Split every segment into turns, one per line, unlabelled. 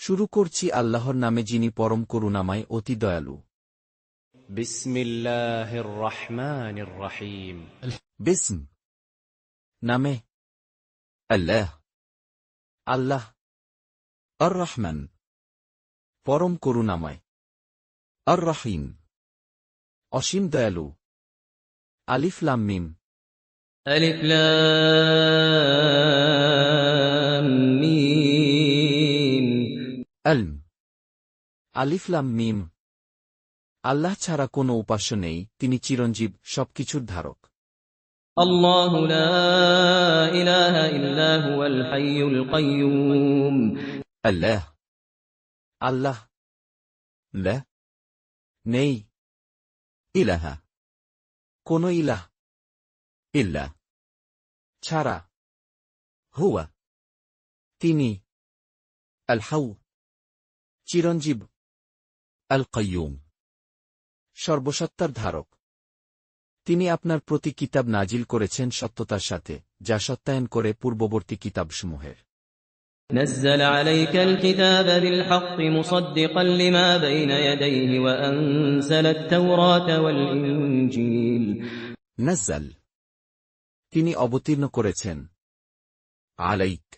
শুরু করছি আল্লাহর নামে যিনি পরম করুণাময় অতি দয়ালু।
বিসমিল্লাহির রহমানির রহিম।
বিসম নামে আল্লাহ, আল্লাহ। আর রহমান পরম করুণাময়, আর রহিম অসীম দয়ালু। আলিফ লাম মিম।
আলিফ লাম মিম।
আলম। আলিফ লাম মিম। আল্লাহ ছাড়া কোনো উপাস্য নেই, তিনি চিরঞ্জীব, সবকিছুর ধারক।
আল্লাহু লা ইলাহা ইল্লা হুয়াল হাইয়ুল কাইয়্যুম।
আল্লাহ, আল্লাহ। লা নেই, ইলাহা কোনো ইলাহ, ইল্লা ছাড়া, হুয়া তিনি, আল হাউ চিরঞ্জীব, আল কাইয়্যুম সর্বসত্তার ধারক। তিনি আপনার প্রতি কিতাব নাজিল করেছেন সত্যতার সাথে, যা সত্যায়ন করে পূর্ববর্তী কিতাবসমূহের।
نزل عليك الكتاب بالحق مصدقا لما بين يديه وأنزل التوراة والإنجيل।
নাজ্জাল তিনি অবতীর্ণ করেছেন, আলাইক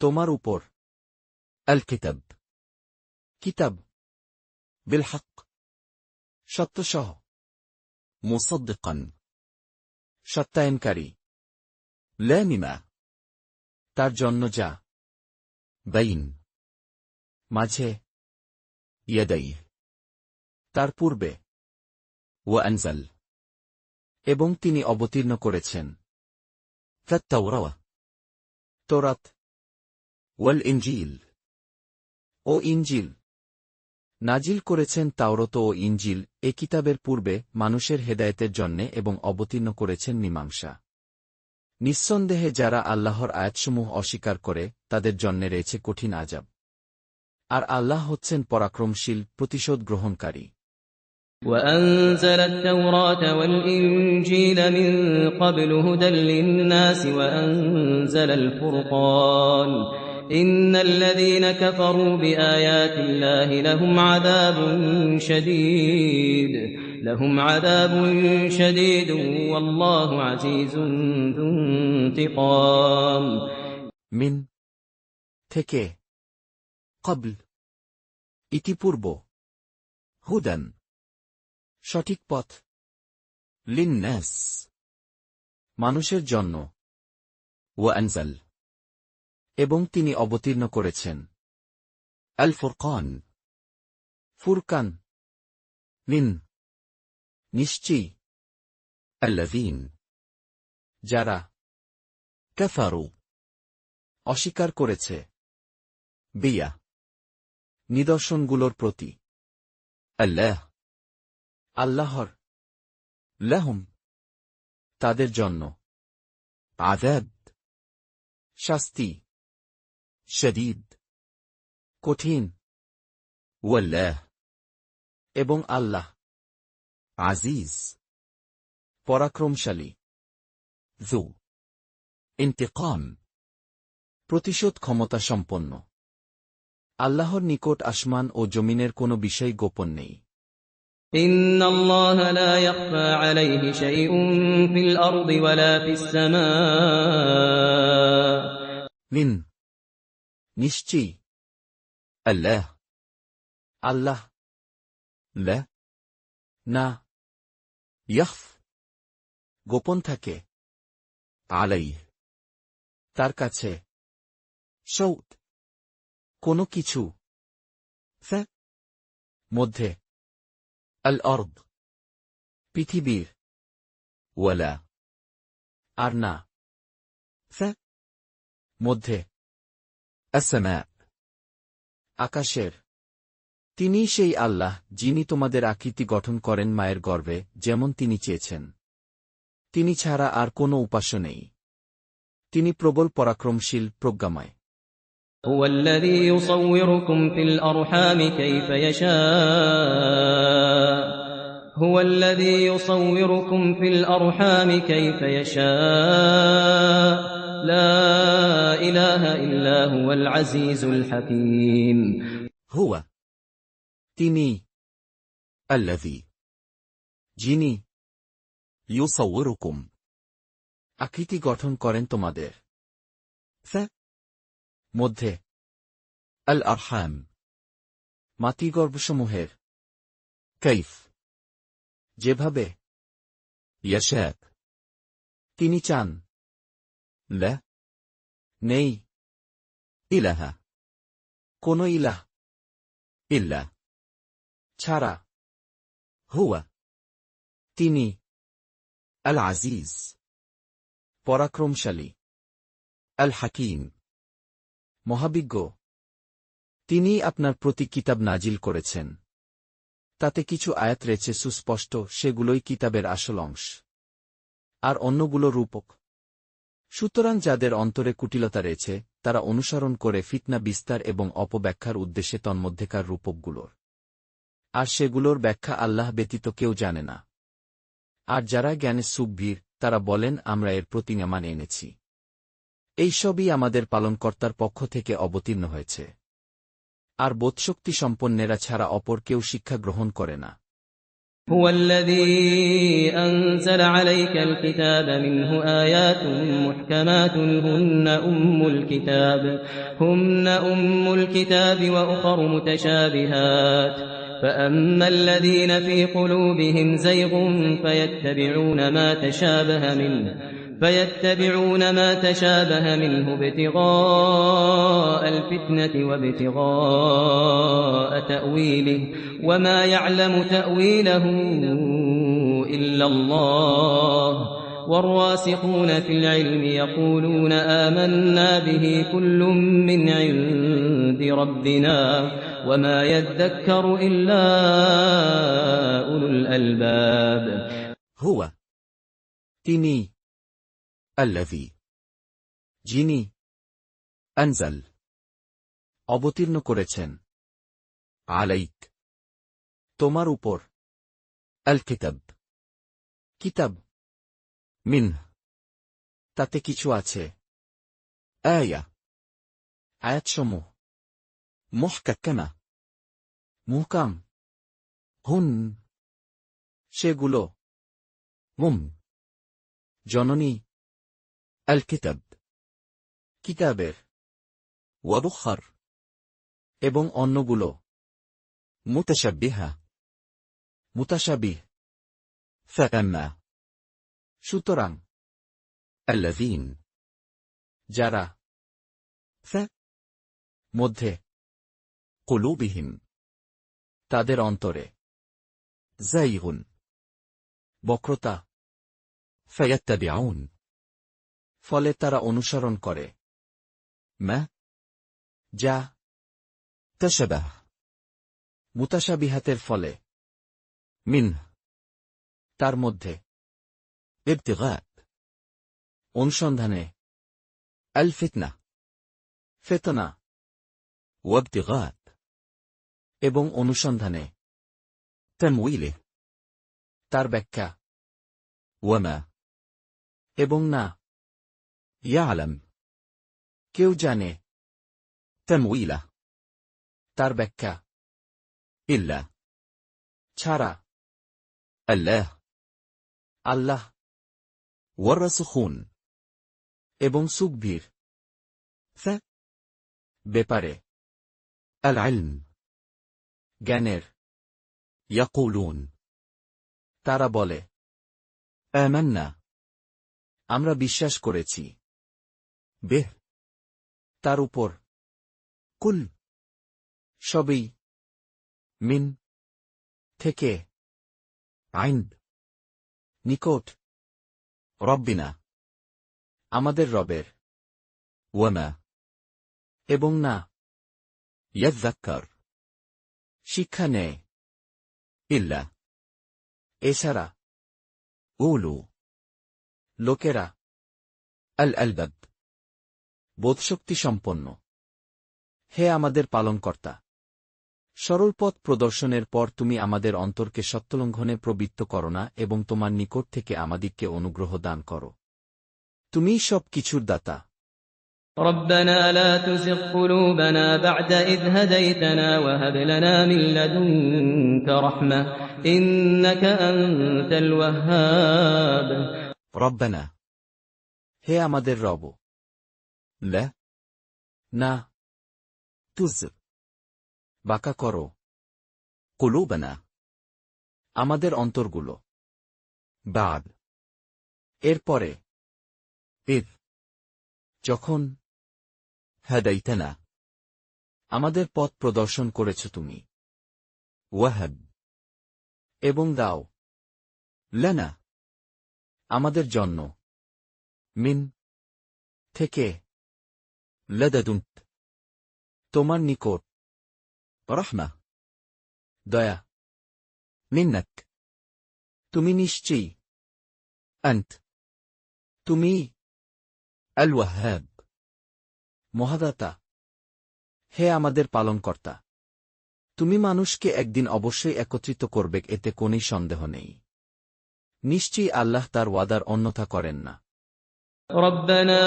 তোমার উপর, আল কিতাব কিতাব, বিল হক সত্যসহ, মুসাদ্দিকান সত্যায়নকারী, লিমা তার জন্য যা, বাইন মাঝে, ইয়াদাইহ তার পূর্বে, ওয়া আনজাল এবং তিনি অবতীর্ণ করেছেন, তাওরাত তৌরাত, ওয়াল ইনজিল ও ইনজিল নাজিল করেছেন তাওরাত ও ইনজিল এ কিতাবের পূর্বে মানুষের হেদায়েতের জন্যে এবং অবতীর্ণ করেছেন মীমাংসা। নিঃসন্দেহে যারা আল্লাহর আয়াতসমূহ অস্বীকার করে তাদের জন্যে রয়েছে কঠিন আযাব। আর আল্লাহ হচ্ছেন পরাক্রমশীল, প্রতিশোধ গ্রহণকারী।
وأنزل التوراة والإنجيل من قبل هدى للناس وأنزل الفرقان إن الذين كفروا بآيات الله لهم عذاب شديد والله عزيز ذو انتقام।
মিন থেকে, ক্বাবল ইতিপূর্ব, হুদান সঠিক পথ, লিন্নাস মানুষের জন্য, ওয়া আনজাল এবং তিনি অবতীর্ণ করেছেন, আল ফুরকান ফুরকান, মিন নিশ্চয়ই, আল্লাযীন যারা, কাফারু অস্বীকার করেছে, বিয়া নিদর্শনগুলোর প্রতি, আল্লাহ আল্লাহর, লাহুম তাদের জন্য, আযাব শাস্তি, শদীদ কঠিন, ওয়াল্লাহ এবং আল্লাহ, আজিজ পরাক্রমশালী, যু ইন্তিকাম প্রতিশোধ ক্ষমতা সম্পন্ন। আল্লাহর নিকট আসমান ও জমিনের কোনো বিষয় গোপন নেই।
إن الله لا يخفى عليه شيء في الأرض ولا في السماء।
মিন নিশ্চয়ই, আল্লাহ আল্লাহ, লা না, ইয়াখফ গোপন থাকে, আলাইহ তার কাছে, শাইউন কোনো কিছু, ফি মধ্যে, আল আরদ পৃথিবীর, ওয়ালা আর না, ফি মধ্যে, আসসামা আকাশের। তিনি সেই আল্লাহ যিনি তোমাদের আকৃতি গঠন করেন মায়ের গর্ভে যেমন তিনি চেয়েছেন। তিনি ছাড়া আর কোনো উপাস্য নেই। তিনি প্রবল পরাক্রমশীল, প্রজ্ঞাময়।
هو الذي يصوركم في الأرحام كيف يشاء هو الذي يصوركم في الأرحام كيف يشاء لا إله إلا هو العزيز الحكيم
হুয়া তিনি আল্লাযী যিনি ইউসাউয়িরুকুম আকৃতি গঠন করেন তোমাদের মধ্যে আল আরহাম মাতৃগর্ভসমূহের কাইফ যেভাবে ইয়াশাক তিনি চান লা নেই ইলাহা কোন ইলাহ ইল্লা ছাড়া হুয়া তিনি আল আজিজ পরাক্রমশালী আল হাকিম মহাবিজ্ঞ তিনি আপনার প্রতি কিতাব নাজিল করেছেন তাতে কিছু আয়াত রয়েছে সুস্পষ্ট সেগুলোই কিতাবের আসল অংশ আর অন্যগুলো রূপক সুতরাং যাদের অন্তরে কুটিলতা রয়েছে তারা অনুসরণ করে ফিতনা বিস্তার এবং অপব্যাখ্যার উদ্দেশ্যে তন্মধ্যেকার রূপকগুলোর আর সেগুলোর ব্যাখ্যা আল্লাহ ব্যতীত কেউ জানে না আর যারা জ্ঞানে সুগভীর তারা বলেন আমরা এর প্রতি ঈমান এনেছি এইসবই আমাদের পালনকর্তার পক্ষ থেকে অবতীর্ণ হয়েছে আর বোধশক্তি সম্পন্নেরা ছাড়া অপর কেউ শিক্ষা গ্রহণ করে না
هو الذي أنزل عليك الكتاب منه آيات محكمات هن أم الكتاب وأخر متشابهات فأما الذين في قلوبهم زيغ فيتبعون ما تشابه منه ابتغاء الفتنة وابتغاء تأويله وما يعلم تأويله إلا الله والراسخون في العلم يقولون آمنا به كل من عند ربنا وما يذكر إلا أولو الألباب
هو তিনি আল্লাযী যিনি আনজাল অবতীর্ণ করেছেন আলাইক তোমার উপর আল কিতাব কিতাব মিনহ তাতে কিছু আছে আয়াতসমূহ মুহকাম হুন সেগুলো জননী আল কিতাব কিতাবের ওয়াবুখার এবং অন্যগুলো মুতাশাবিহ ফাআম্মা সুতরাং আল্লাযীন যারা মধ্যে কুলুবিহিম তাদের অন্তরে যায়গুন বক্রতা ফায়াত্তাবিউন ফলে তারা অনুসরণ করে যা তাশাবাহ মুতাশাবিহাতের ফলে মিনহ তার মধ্যে ইবতিগাত অনুসন্ধানে আল ফিতনা ওয়াবতিগাত এবং অনুসন্ধানে তামউইলে তার ব্যাখ্যা ওয়ামা এবং না ইয়ালাম কেউ জানে তামউইলা তার ব্যাখ্যা ইল্লা ছাড়া আল্লাহ ওয়াররাসিখুন এবং সুগভীর ব্যাপারে আল ইলম জ্ঞানের ইয়াকুলুন তারা বলে আমান্না আমরা বিশ্বাস করেছি বেহ তার উপর কুল সবই মিন থেকে আইন্দ নিকট রব্বিনা আমাদের রবের ওয়ামা এবং না ইয়াযযাক্কার শিক্ষা নেয় ইল্লা এছাড়া উলু লোকেরা আল আলবাব বোধশক্তি সম্পন্ন হে আমাদের পালনকর্তা সরল পথ প্রদর্শনের পর তুমি আমাদের অন্তরকে সত্যলঙ্ঘনে প্রবৃত্ত করো না এবং তোমার নিকট থেকে আমাদিগকে অনুগ্রহ দান করো তুমিই সব কিছুর দাতা
ربنا لا تزغ قلوبنا بعد إذ هديتنا وهب لنا من لدنك رحمة إنك أنت الوهاب
রব্বানা, হে আমাদের রব, লা না তুজ বাঁকা করো, কুলুবানা আমাদের অন্তরগুলো, বাদ এরপরে, ইদ যখন, হাদাইতানা আমাদের পথ প্রদর্শন করেছ তুমি, ওয়াহাব এবং দাও, লানা আমাদের জন্য, মিন থেকে, লাদাদুনত তোমার নিকট, রহমা দয়া, মিন্নাক তুমি নিশ্চয়ই, আন্ত তুমি, আল ওয়াহাব মহাদাতা, হে আমাদের পালনকর্তা, তুমি মানুষকে একদিন অবশ্যই একত্রিত করবে, এতে কোনই সন্দেহ নেই। নিশ্চয়ই আল্লাহ তার ওয়াদার অন্যথা করেন না।
ربنا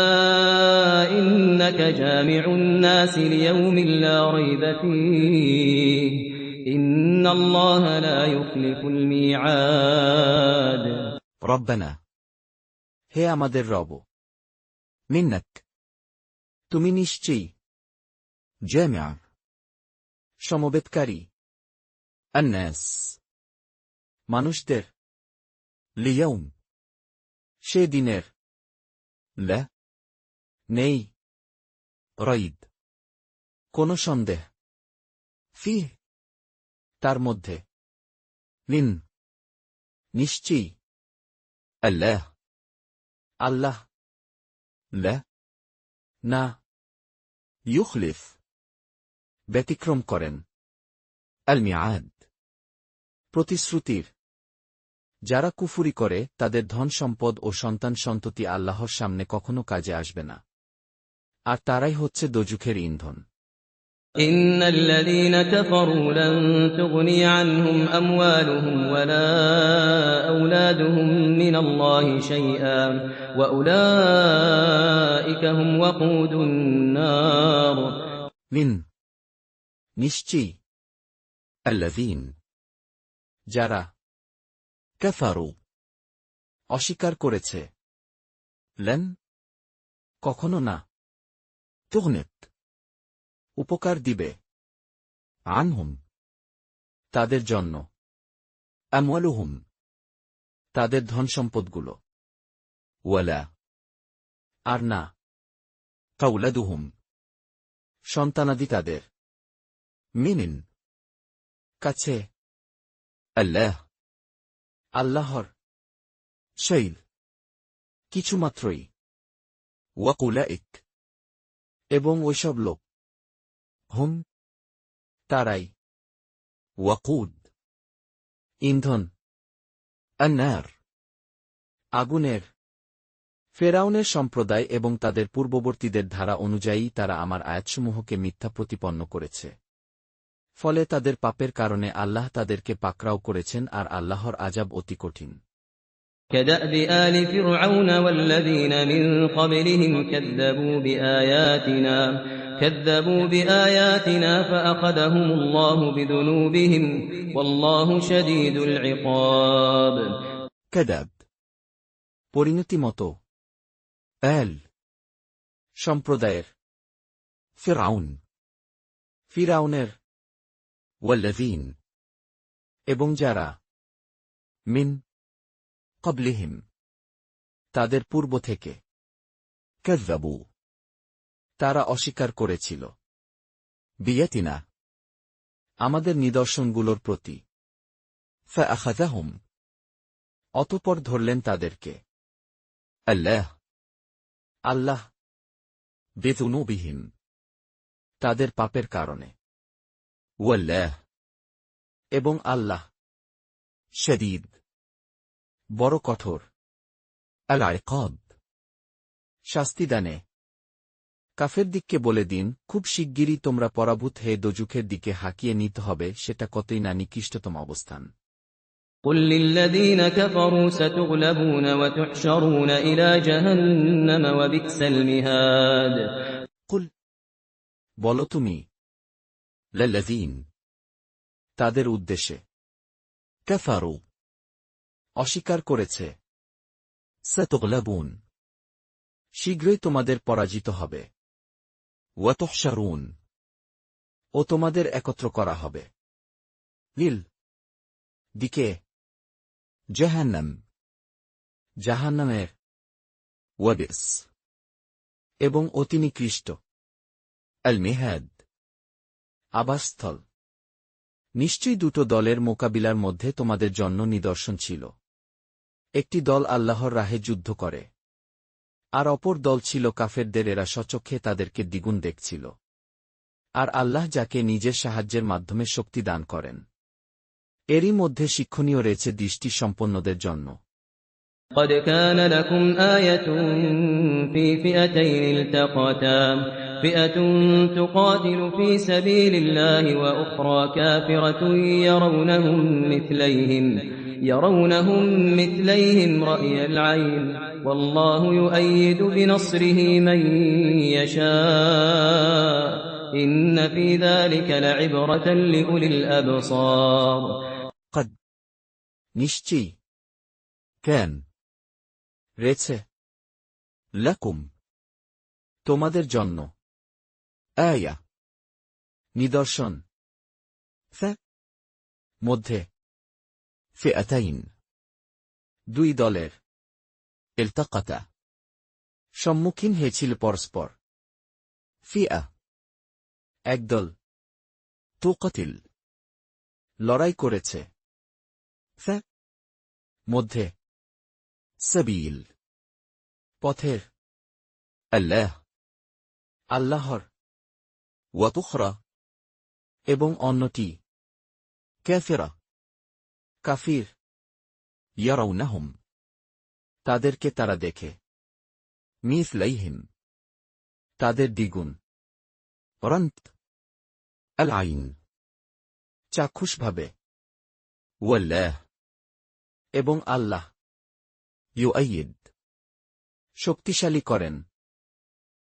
إنك جامع الناس ليوم لا ريب فيه إن الله لا يخلف الميعاد
রব্বানা, হে আমাদের রব, মিন্নাক তুমি নিশ্চয়ই, জামিআ সমবেতকারী, আন্নাস মানুষদের, লিয়াউম সে দিনের, লা নেই, রাইব কোন সন্দেহ, ফিহ তার মধ্যে, মিন নিশ্চয়ই, আল্লাহ আল্লাহ, লা না ইউখলিফ ব্যতিক্রম করেন, আল মিআদ প্রতিশ্রুতির। যারা কুফুরি করে তাদের ধন সম্পদ ও সন্তান সন্ততি আল্লাহর সামনে কখনো কাজে আসবে না, আর তারাই হচ্ছে দোজখের ইন্ধন।
إن الذين كفروا لن تغني عنهم أموالهم ولا أولادهم من الله شيئا وأولئك هم وقود النار
মিন নিশ্চয়ই, আল্লাযীন যারা, কাফারু অস্বীকার করেছে, লন কখনো না, তুগনিত উপকার দিবে, আনহুম তাদের জন্য, আমওয়ালুহুম তাদের ধনসম্পদগুলো, ওয়ালা আর না, আওলাদুহুম সন্তানাদি তাদের, মিনিন কাছে, আল্লাহ আল্লাহর, শৈল কিছুমাত্রই, ওয়াকুলাইক এবং ওইসব লোক, হুম তারাই, ওয়াকুদ ইন্ধন, আন্নার আগুনের। ফেরাউনের সম্প্রদায় এবং তাদের পূর্ববর্তীদের ধারা অনুযায়ী তারা আমার আয়াতসমূহকে মিথ্যা প্রতিপন্ন করেছে, ফলে তাদের পাপের কারণে আল্লাহ তাদেরকে পাকড়াও করেছেন, আর আল্লাহর আযাব অতি কঠিন।
كدأب آل فرعون والذين من قبلهم كذبوا بآياتنا فأخذهم الله بذنوبهم والله شديد العقاب
কাদাব পরিণতি মতো, আল সম্প্রদায়ের, ফিরাউনের, ওয়াল্লাযীন এবং যারা, মিন ক্বাবলিহিম তাদের পূর্ব থেকে, কাযযাবু তারা অস্বীকার করেছিল, বিয়াতিনা আমাদের নিদর্শনগুলোর প্রতি, ফাআখাযাহুম অতঃপর ধরলেন তাদেরকে, আল্লাহ বিযুনুবিহিম তাদের পাপের কারণে, ওয়াল্লাহ এবং আল্লাহ শদীদ বড় কঠোর, আল ইকাব শাস্তিদানে। কাফের দিককে বলে দিন, খুব শিগগিরই তোমরা পরাভূত হয়ে দোজখের দিকে হাঁকিয়ে নিতে হবে, সেটা কতই না নিকৃষ্টতম অবস্থান।
قل للذين كفروا ستغلبون وتحشرون إلى جهنم وبئس المهاد
কুল, বলো তুমি, লাল্লাযীন, তাদের উদ্দেশ্যে, কাফারু, অস্বীকার করেছে, সাতুগলাবুন, শীঘ্রই তোমাদের পরাজিত হবে, ওয়া তুহশারুন, ও তোমাদের একত্র করা হবে, লিল, দিকে, জাহান্নাম, জাহান্নামের, ওয়াবিস, এবং অতি নিকৃষ্ট, আল মিহাদ, আবাসস্থল। নিশ্চয়ই দুটো দলের মোকাবিলার মধ্যে তোমাদের জন্য নিদর্শন ছিল। একটি দল আল্লাহর রাহে যুদ্ধ করে, আর অপর দল ছিল কাফেরদের, এরা স্বচক্ষে তাদেরকে দ্বিগুণ দেখছিল। আর আল্লাহ যাকে নিজের সাহায্যের মাধ্যমে শক্তি দান করেন। এরই মধ্যে শিক্ষণীয় রয়েছে দৃষ্টি সম্পন্নদের জন্য।
قد كان لكم آية في فئتين التقتا فئة تقاتل في سبيل الله وأخرى كافرة يرونهم مثليهم رأي العين والله يؤيد بنصره من يشاء إن في ذلك لعبرة لأولي الأبصار
قد নিশ্চয়ই কেন রয়েছে লাকুম তোমাদের জন্য আয়া নিদর্শন মধ্যে ফিআতাইন দুই দলের ইলতাকাতা সম্মুখীন হয়েছিল পরস্পর ফিআ একদল তুকাতিল লড়াই করেছে মধ্যে সাবিল পথের আল্লাহর ওয়া তুখরা এবং অন্যটি কাফিরা কাফির ইয়ারাউনাহুম তাদেরকে তারা দেখে মিসলাইহিম তাদের দ্বিগুণ রান্ত আল আইন চাক্ষুষভাবে ওয়াল্লাহ এবং আল্লাহ ইউআইয়িদ শক্তিশালী করেন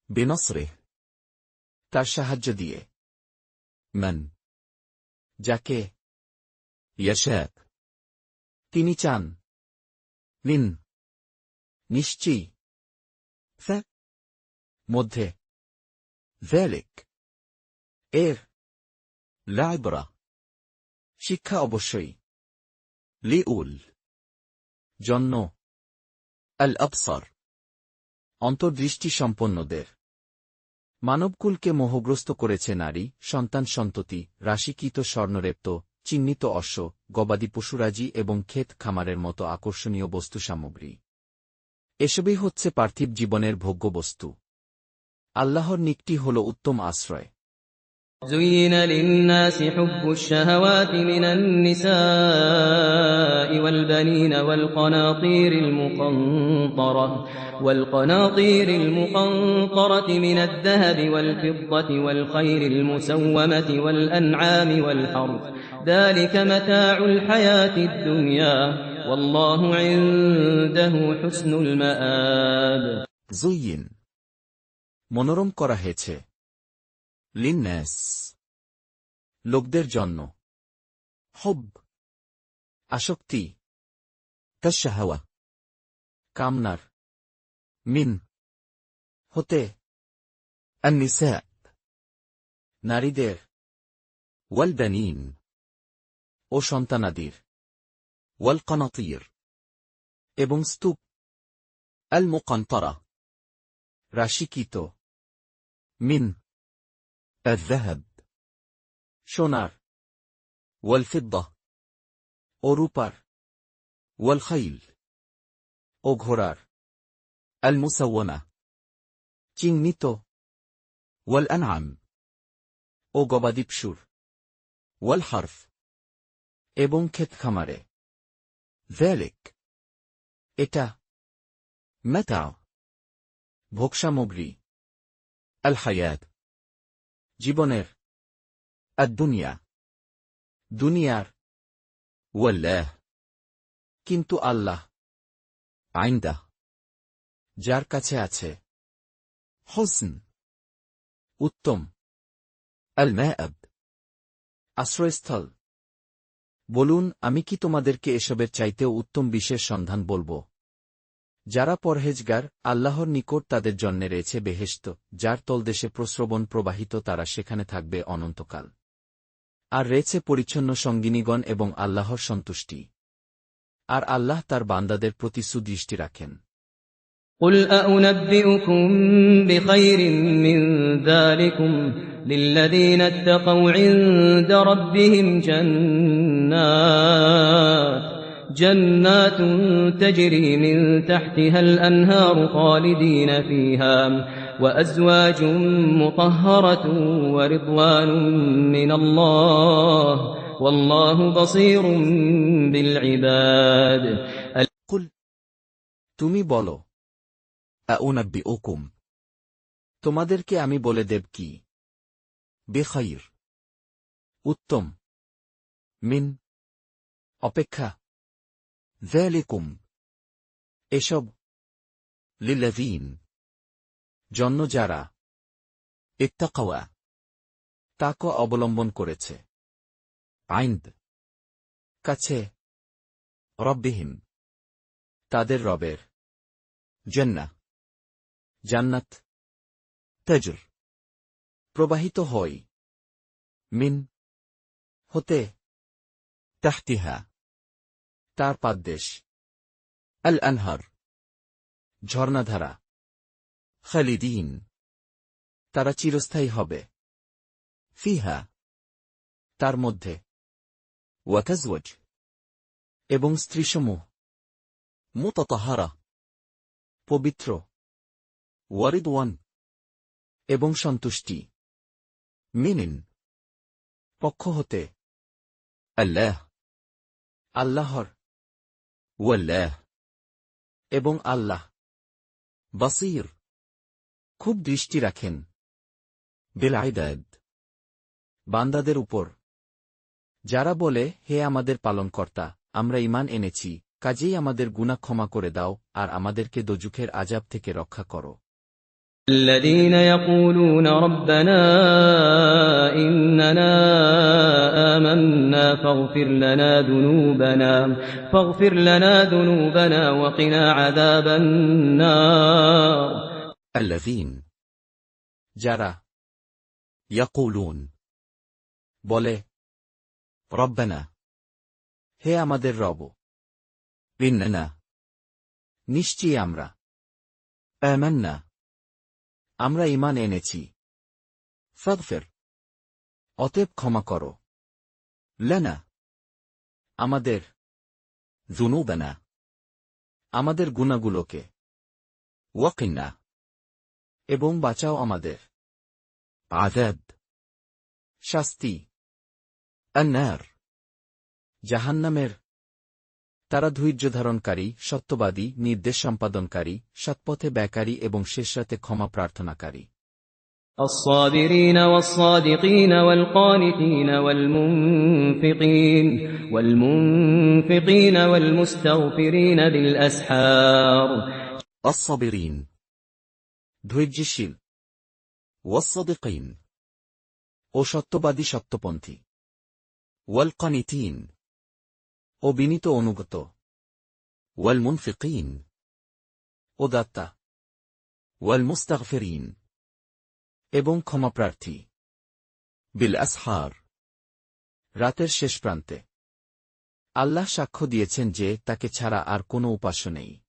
বিনসরিহ তার সাহায্য দিয়ে মান যাকে ইয়াশা তিনি চান লিন নিশ্চয়ই মধ্যে যালিক এর লাইবরা শিক্ষা অবশ্যই লিউল জন্য আল আবসার অন্তর্দৃষ্টি সম্পন্নদের মানবকুলকে মোহগ্রস্ত করেছে নারী সন্তান সন্ততি রাশিকৃত স্বর্ণরেপ্ত চিহ্নিত অশ্ব গবাদি পশুরাজি এবং ক্ষেত খামারের মতো আকর্ষণীয় বস্তু সামগ্রী এসবই হচ্ছে পার্থিব জীবনের ভোগ্যবস্তু আল্লাহর নিকটি হল উত্তম আশ্রয়
زين للناس حب الشهوات من النساء والبنين والقناطير المقنطرة من الذهب والفضة والخيل المسومة والأنعام والحرث ذلك متاع الحياة الدنيا والله عنده حسن المآب
زين মনোরম করা হয়েছে লিন্নাস লোকদের জন্য হুব আসক্তি তাশহাওয়া কামনার মিন হতে আন-নিসা নারীদের ওয়াল বানিন ও সন্তানাদির ওয়াল কানাতির এবং স্তূপ আল মুকান্তরা রাশিকৃত মিন الذهب সোনার والفضة ও রূপার والخيل ও ঘোড়ার المسومة চিহ্নিত والأنعام ও গবাদি পশুর والحرث এবং ক্ষেত খামারে ذلك এটা متاع ভোগসামগ্রী الحياة জীবনের আদ-দুনিয়া দুনিয়ার ওয়াল্লাহ কিন্তু আল্লাহ আইন্দা যার কাছে আছে হুসন উত্তম। আল মাআব, আশ্রয়স্থল। বলুন, আমি কি তোমাদেরকে এসবের চাইতেও উত্তম বিশ্বের সন্ধান বলব? যারা পরহেজগার, আল্লাহর নিকট তাদের জন্যে রয়েছে বেহেশত, যার তলদেশে প্রস্রবণ প্রবাহিত, তারা সেখানে থাকবে অনন্তকাল। আর রয়েছে পরিচ্ছন্ন সঙ্গিনীগণ এবং আল্লাহর সন্তুষ্টি। আর আল্লাহ তার বান্দাদের প্রতি সুদৃষ্টি রাখেন।
قل أأنبئكم بخير من ذلكم للذين اتقوا عند ربهم جنات تجري من تحتها الأنهار خالدين فيها وأزواج مطهرة ورضوان من الله والله بصير بالعباد।
কুল, তুমি বলো, আউনাব্বিউকুম, তোমাদেরকে আমি বলে দেব কি? বেখাইর, উত্তম, মিন, অপেক্ষা, যালিকুম, এসব, লিল্লাযীন, জন্য যারা, ইত্তাকাওয়া, তাকওয়া অবলম্বন করেছে, আইন্দ, কাছে, রব্বিহিম, তাদের রবের, জান্নাহ, জান্নাত, তাজর, প্রবাহিত হয়, মিন, হতে, তাহতিহা, তার পাদদেশ, আল আনহার, ঝর্ণাধারা, খালিদিন, তারা চিরস্থায়ী হবে, ফিহা, তার মধ্যে, ওয়াতাজওয়াজ, এবং স্ত্রীসমূহ, মুতাতাহারা, পবিত্র, ওয়ারিদওয়ান, এবং সন্তুষ্টি, মিনিন, পক্ষ হতে, আল্লাহ, আল্লাহর, ওয়াল্লাহ, এবং আল্লাহ, বাসীর, খুব দৃষ্টি রাখেন, বিল ইবাদ, বান্দাদের উপর। যারা বলে, হে আমাদের পালনকর্তা, আমরা ঈমান এনেছি, কাজেই আমাদের গুনাহ ক্ষমা করে দাও আর আমাদেরকে দোজখের আযাব থেকে রক্ষা করো।
الذين يقولون ربنا إننا آمنا فاغفر لنا ذنوبنا وقنا عذاب النار।
الذين, যারা, ইয়াকুলুন, বলে, রব্বানা, হে আমাদের রব, ইন্নানা, নিশ্চয়ই আমরা, আমান্না, আমরা ঈমান এনেছি, ফাগফির, অতএব ক্ষমা করো, লানা, আমাদের, যুনুবানা, আমাদের গুনাহগুলোকে, ওয়াকিনা, এবং বাঁচাও আমাদের, আযাব, শাস্তি, আন-নার, জাহান্নামের। তারা ধৈর্যধারণকারী, সত্যবাদী, নির্দেশ সম্পাদনকারী, সৎপথে ব্যয়কারী এবং শেষরাতে ক্ষমা প্রার্থনাকারী।
الصابرين والصادقين والقانتين والمنفقين والمستغفرين بالأسحار।
الصابرين, ধৈর্যশীল, ওয়াস-সাদিকিন, ও সত্যবাদী সত্যপন্থী, ওয়াল কানিতিন, ও বিনীত অনুগত, ওয়াল মুনফিকিন, ও দাতা, ওয়াল মুস্তাগফিরিন, এবং ক্ষমাপ্রার্থী, বিল আসহার, রাতের শেষ প্রান্তে। আল্লাহ সাক্ষ্য দিয়েছেন যে তাকে ছাড়া আর কোনো উপাস্য নেই।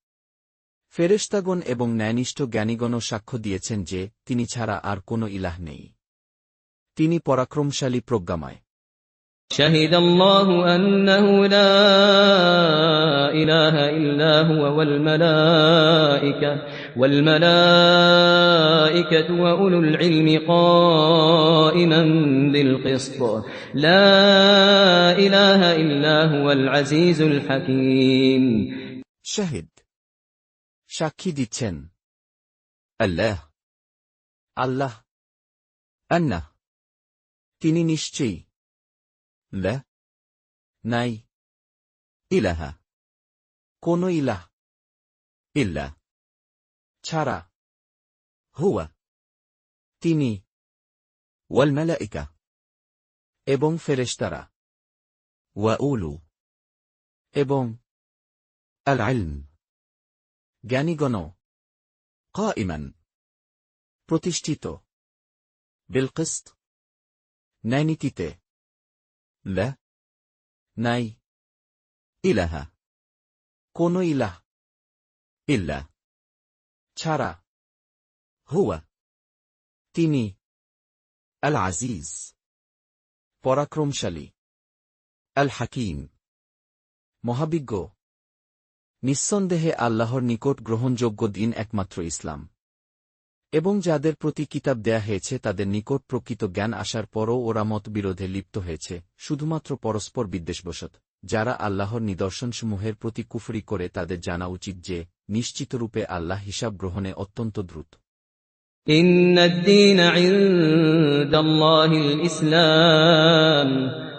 ফেরেশতাগণ এবং ন্যায়নিষ্ঠ জ্ঞানীগণও সাক্ষ্য দিয়েছেন যে তিনি ছাড়া আর কোনো ইলাহ নেই। তিনি পরাক্রমশালী, প্রজ্ঞাময়।
شهد الله أنه لا إله إلا هو والملائكة وأولو العلم قائما بالقسط لا إله إلا هو العزيز الحكيم।
শাহিদ, সাক্ষী দিচ্ছেন, আল্লাহ, আল্লাহ, আন্না, তিনি নিশ্চয়ই, লা, নাই, ইলাহা, কোন ইলাহ, ইল্লা, ছাড়া, হুয়া, তিনি, والملائكة এবং ফেরেশতারা وأولو এবং العلم জ্ঞানীগণ قائما প্রতিষ্ঠিত بالقسط ন্যায়নীতিতে لا নাই ইলাহা কোন ইলাহ ইল্লা ছাড়া হুয়া তিনি আল আজিজ পরাক্রমশালী আল হাকিম মহাবিজ্ঞ নিঃসন্দেহে আল্লাহর নিকট গ্রহণযোগ্য দিন একমাত্র ইসলাম এবং যাদের প্রতি কিতাব দেয়া হয়েছে তাদের নিকট প্রকৃত জ্ঞান আসার পরও ওরা মতবিরোধে লিপ্ত হয়েছে শুধুমাত্র পরস্পর বিদ্বেষবশত যারা আল্লাহর নিদর্শনসমূহের প্রতি কুফরি করে তাদের জানা উচিত যে নিশ্চিতরূপে আল্লাহ হিসাব গ্রহণে অত্যন্ত দ্রুত
إن الدين عند الله الإسلام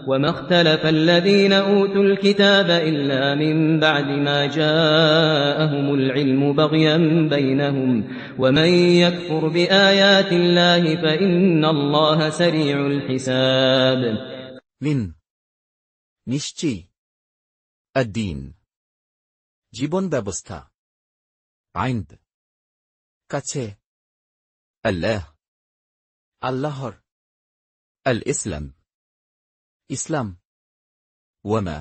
وما اختلف الذين أوتوا الكتاب إلا من بعد ما جاءهم العلم بغيا بينهم ومن يكفر بآيات الله فإن الله سريع الحساب
লিন নিশ্চয়ই আদ-দীন জীবন ব্যবস্থা আইন্দ কাছে আল্লাহ আল্লাহর আল ইসলাম ইসলাম ওয়ামা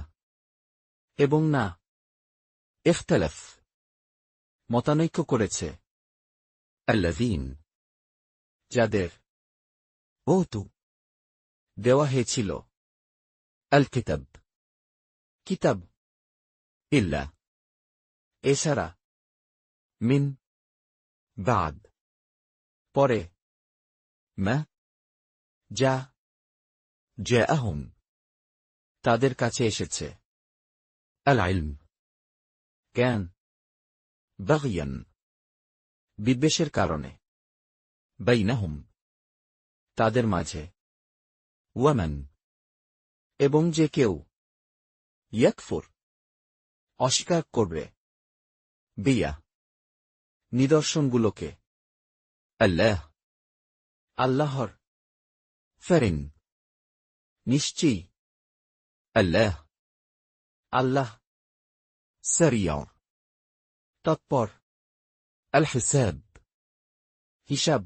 এবং না ইখতালাফ মতানৈক্য করেছে আল্লাযীন যাদের ওতু দেওয়া হয়েছিল আল কিতাব কিতাব ইল্লা এছাড়া মিন বাদ পরে মা যা জাআহুম তাদের কাছে এসেছে আল ইলম জ্ঞান বাগয়ান বিদ্বেষের কারণে বাইনাহুম তাদের মাঝে ওয়ামান এবং যে কেউ ইয়াকফুর অস্বীকার করবে বিয়া নিদর্শনগুলোকে আল্লাহ আল্লাহর ফারিন নিশ্চয়ই আল্লাহ আল্লাহ সারিয়া তৎপর আল হিসাব হিসাব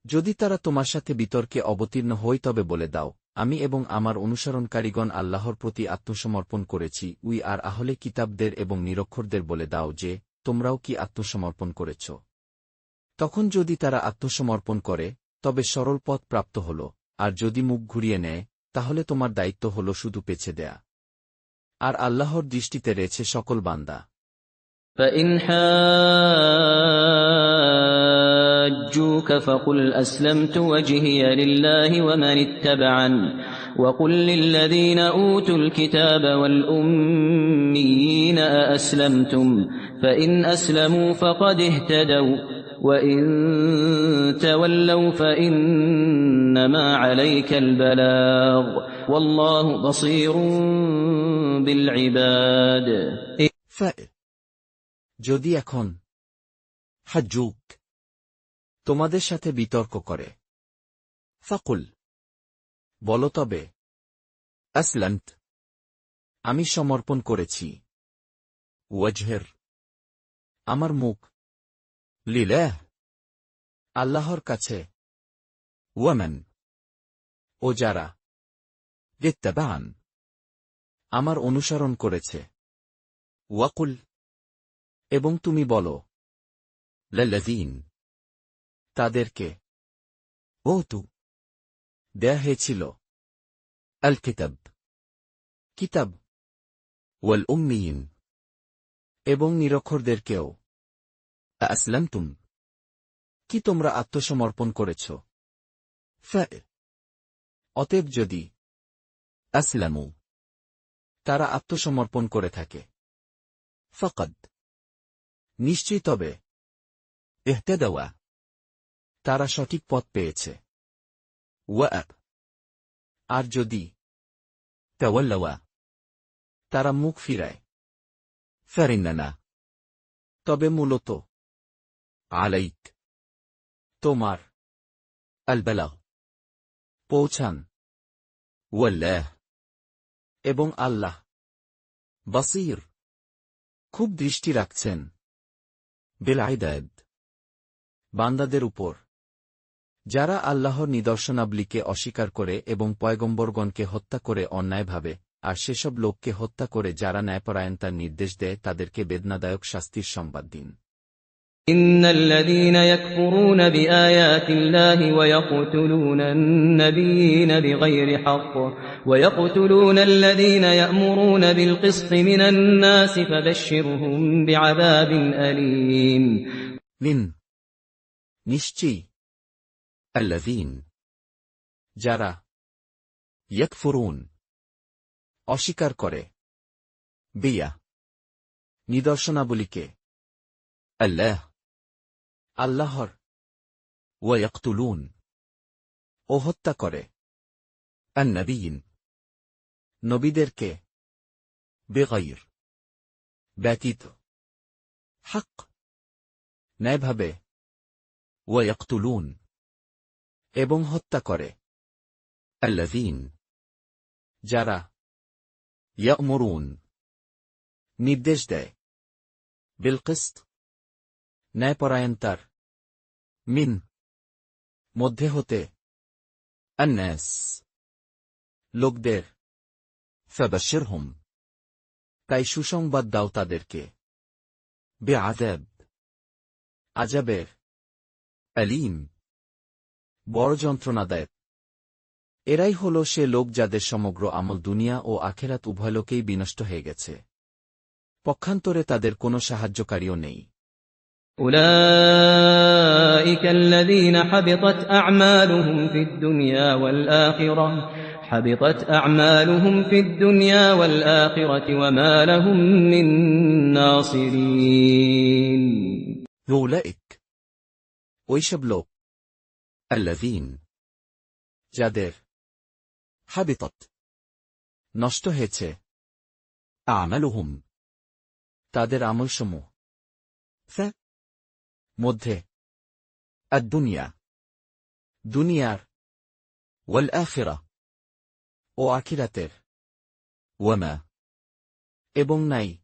যদি তারা তোমার সাথে বিতর্কে অবতীর্ণ হই তবে বলে দাও আমি এবং আমার অনুসরণকারীগণ আল্লাহর প্রতি আত্মসমর্পণ করেছি আর আহলে কিতাবদের এবং নিরক্ষরদের বলে দাও যে তোমরাও কি আত্মসমর্পণ করেছ তখন যদি তারা আত্মসমর্পণ করে তবে সরল পথ প্রাপ্ত হল আর যদি মুখ ঘুরিয়ে নেয় তাহলে তোমার দায়িত্ব হল শুধু পেছে দেয়া আর আল্লাহর দৃষ্টিতে রয়েছে সকল বান্দা
فإن حاجوك فقل أسلمت وجهي لله ومن اتبعن وقل للذين أوتوا الكتاب والأميين أأسلمتم فإن أسلموا فقد اهتدوا وإن تولوا فإنما عليك البلاغ والله بصير بالعباد
যদি এখন হাজ্জুক তোমাদের সাথে বিতর্ক করে ফাকুল বলো তবে আসলামত আমি সমর্পণ করেছি ওয়াজহের আমার মুখ লিলাহ আল্লাহর কাছে ওয়ামান ও যারা ইত্তাবা'ন আমার অনুসরণ করেছে ওয়াকুল এবং তুমি বলো লাল্লাযীন তাদেরকে ওতু দেয়া হয়েছিল আল কিতাব কিতাব ওয়াল উম্মিয়িন এবং নিরক্ষরদেরকেও আসলামতুম কি তোমরা আত্মসমর্পণ করেছ অতএব যদি আসলামু তারা আত্মসমর্পণ করে থাকে ফাকাদ নিশ্চয়ই তবে ইহতাদাওয়া তারা সঠিক পথ পেয়েছে ওয়াআব আর যদি তাওয়াল্লাওয়া তারা মুখ ফিরায় ফারিন্নানা তবে মূলত আলাইক তোমার আল বালাগ পৌঁছান। ওয়াল্লাহ, এবং আল্লাহ বাসীর, খুব দৃষ্টি রাখছেন। বিল ইবাদ, বান্দাদের উপর, যারা আল্লাহর নিদর্শনাবলীকে অস্বীকার করে এবং পয়গম্বরগণকে হত্যা করে অন্যায়ভাবে, আর সেসব লোককে হত্যা করে যারা ন্যায়পরায়ণতার নির্দেশ দেয় তাদেরকে বেদনাদায়ক শাস্তির সংবাদ দিন।
إن الذين يكفرون بآيات الله ويقتلون النبيين بغير حق ويقتلون الذين يأمرون بالقسط من الناس فبشرهم بعذاب أليم
লিন, নিশ্চয়ই, আল্লাযীন, যারা, ইয়াকফুরুন, অস্বীকার করে, বিয়া, নিদর্শনাবলীকে, আল্লাহ, আল্লাহর, ওয়া ইয়াকতুলুন, ও হত্যা করে, আন-নবিয়্যিন, নবীদেরকে, বেগাইর, ব্যতীত, হক, ন্যায়ভাবে, ওয়া ইয়াকতুলুন, এবং হত্যা করে, আল্লাযীন, যারা, ইয়া'মুরুন, নির্দেশ দেয়, বিল কিসত, ন্যায়পরায়ণতার, মিন, মধ্যে হতে, আন-নাস, লোকদের, ফাবাশশিরহুম, তাই সুসংবাদ দাও তাদেরকে, বিআযাব, আযাবের, আলীম, বড় যন্ত্রণাদায়ক। এরাই হল সে লোক যাদের সমগ্র আমল দুনিয়া ও আখেরাত উভয়লোকেই বিনষ্ট হয়ে গেছে, পক্ষান্তরে তাদের কোনো সাহায্যকারীও নেই।
أولئك الذين حبطت أعمالهم في الدنيا والآخرة وما لهم من ناصرين
উলাইক, ওইসব লোক, আল্লাযীন, যাদের, হাবিতত, নষ্ট হয়েছে, আমালুহুম, তাদের আমলসমূহ, মধ্যে, আদ-দুনিয়া, দুনিয়ার, ওয়াল আখিরা, ও আখিরাতের, ওয়ামা, এবং নাই,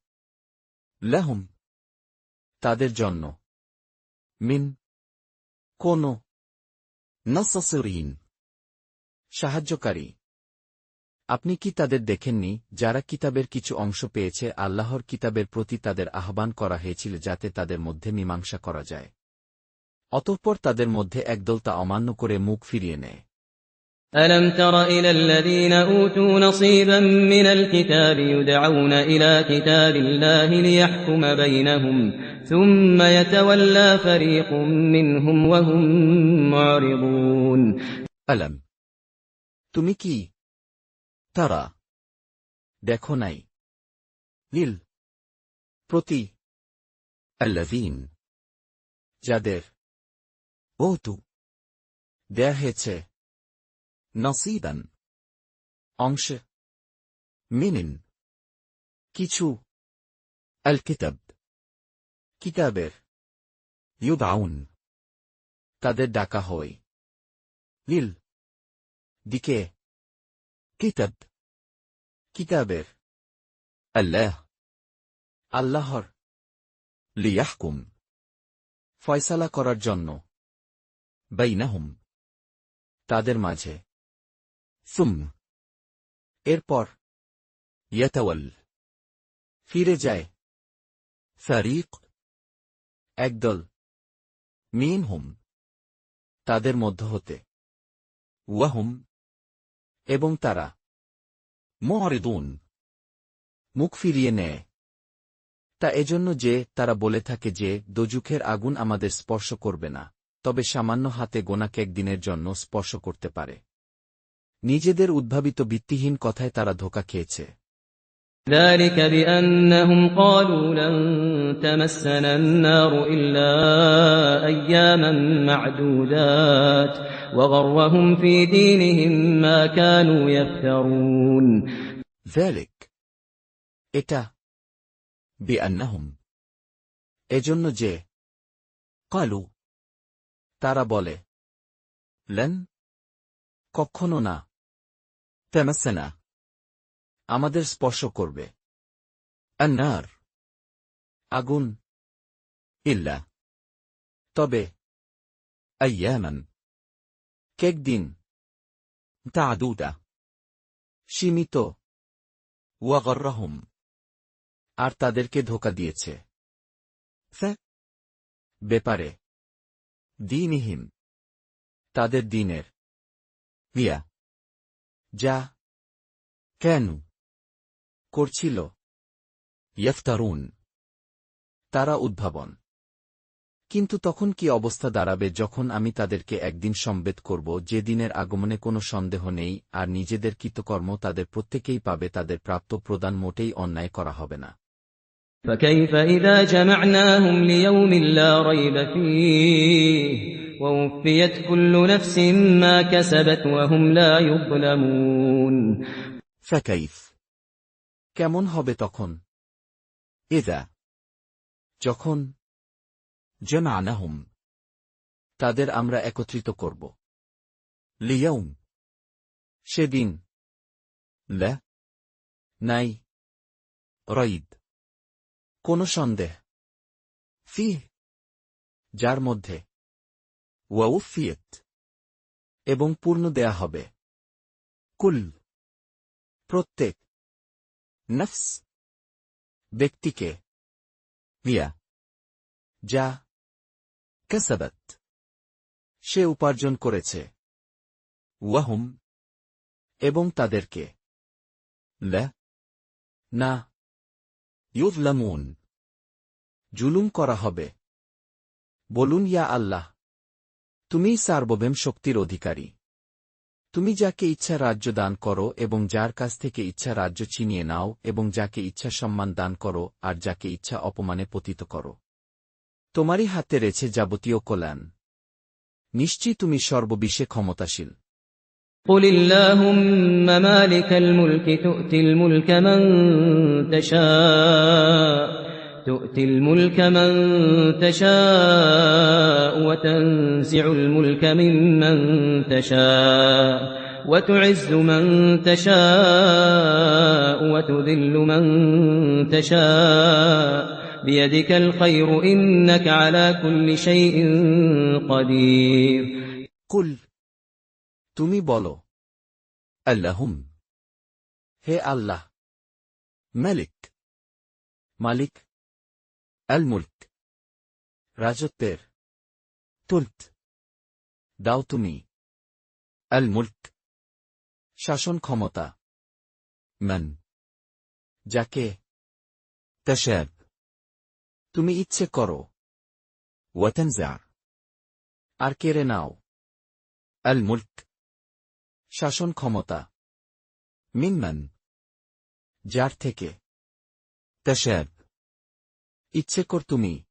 লাহুম, তাদের জন্য, মিন, কোন, নাসসিরিন, সাহায্যকারী। আপনি কি তাদের দেখেননি যারা কিতাবের কিছু অংশ পেয়েছে? আল্লাহর কিতাবের প্রতি তাদের আহ্বান করা হয়েছিল যাতে তাদের মধ্যে মীমাংসা করা যায়। অতঃপর তাদের মধ্যে একদল তা অমান্য করে মুখ ফিরিয়ে নেয়।
ألم تر إلى الذين أوتوا نصيبا من الكتاب يدعون إلى كتاب الله ليحكم بينهم ثم يتولى فريق منهم وهم معرضون
আলম, তুমি কি, তারা, দেখো নাই, লিল, প্রতি, আল্লাযীন, যাদের, ওতু, দেয়া হয়েছে, নসীবান, অংশ, মিনিন, কিছু, আল কিতাব, কিতাবের, ইউদাউন, তাদের ডাকা হয়, লিল, দিকে, কিতাব, কিতাবের, আল্লাহ, আল্লাহর, লিয়াহকুম, ফয়সালা করার জন্য, বাইনাহুম, তাদের মাঝে, সুম, এরপর, ইয়াতাওয়াল, ফিরে যায়, ফারিক, একদল, মিনহুম, তাদের মধ্য হতে, ওয়াহুম, এবং তারা, মুরিদুন, মুখ ফিরিয়ে নেয়। তা এজন্য যে তারা বলে থাকে যে দোজখের আগুন আমাদের স্পর্শ করবে না, তবে সামান্য হাতে গোনা কয়েকদিনের জন্য স্পর্শ করতে পারে। নিজেদের উদ্ভাবিত ভিত্তিহীন কথায় তারা ধোঁকা খেয়েছে।
ذلك بأنهم قالوا لن تمسنا النار إلا أياما معدودات وغرهم في دينهم ما كانوا يفترون
ذلك, এটা, বিআন্নাহুম, এজন্য যে, কালু, তারা বলে, লন, কখনো না। তামাসসানা, আমাদের স্পর্শ করবে। আন্নার, আগুন। ইল্লা, তবে। আইয়ামান, কয়েকদিন। তা'দুদা, সীমিত। ওয়াগররাহুম, আর তাদেরকে ধোঁকা দিয়েছে। ব্যাপারে। দীনিহিম, তাদের দিনের। বিয়া, যা। কেন করছিল। ইফতারুন, তারা উদ্ভাবন। কিন্তু তখন কি অবস্থা দাঁড়াবে যখন আমি তাদেরকে একদিন সম্বেদ করব যে দিনের আগমনে কোনো সন্দেহ নেই, আর নিজেদের কৃতকর্ম তাদের প্রত্যেকেই পাবে, তাদের প্রাপ্ত প্রদান মোটেই অন্যায় করা হবে না।
فكيف إذا جمعناهم ليوم لا ريب فيه ووفيت كل نفس ما كسبت وهم لا يظلمون
ফাকাইফ, কেমন হবে তখন। ইযা, যখন। জামআনাহুম, তাদের আমরা একত্রিত করব। লিয়াউম, সেদিন। লা, নাই। রাইব, কোন সন্দেহ। ফিহ, যার মধ্যে। ওয়াউফিয়ত, এবং পূর্ণ দেয়া হবে। কুল, প্রত্যেক। নফস, ব্যক্তিকে। বিয়া, যা। কাসাবাত, সে উপার্জন করেছে। ওয়াহুম, এবং তাদেরকে। লা, না। ইউযলামুন, জুলুম করা হবে। বলুন, ইয়া আল্লাহ, তুমিই সার্বভৌম শক্তির অধিকারী। তুমি যাকে ইচ্ছা রাজ্য দান করো এবং যার কাছ থেকে ইচ্ছা রাজ্য ছিনিয়ে নাও, এবং যাকে ইচ্ছা সম্মান দান করো আর যাকে ইচ্ছা অপমানে পতিত করো। তোমারই হাতে রয়েছে যাবতীয় কল্যাণ। নিশ্চয়ই তুমি সর্ববিষয়ে ক্ষমতাশীল।
قل اللهم مالك الملك تؤتي الملك من تشاء وتنزع الملك ممن تشاء وتعز من تشاء وتذل من تشاء بيدك الخير إنك على كل شيء قدير
কুল, তুমি বলো। আল্লাহুম, হে আল্লাহ। মালিক, মালিক। আল মুলক, রাজত্বের। তুলত, দাও তুমি। আল মুলক, শাসন ক্ষমতা। মান, যাকে। তাশাব, তুমি ইচ্ছে করো। ওয়াতানজা, আর কেড়ে নাও। আল মুলক, শাসন ক্ষমতা। মিম্মান, যার থেকে। তাশাব, ইচ্ছে কর তুমি।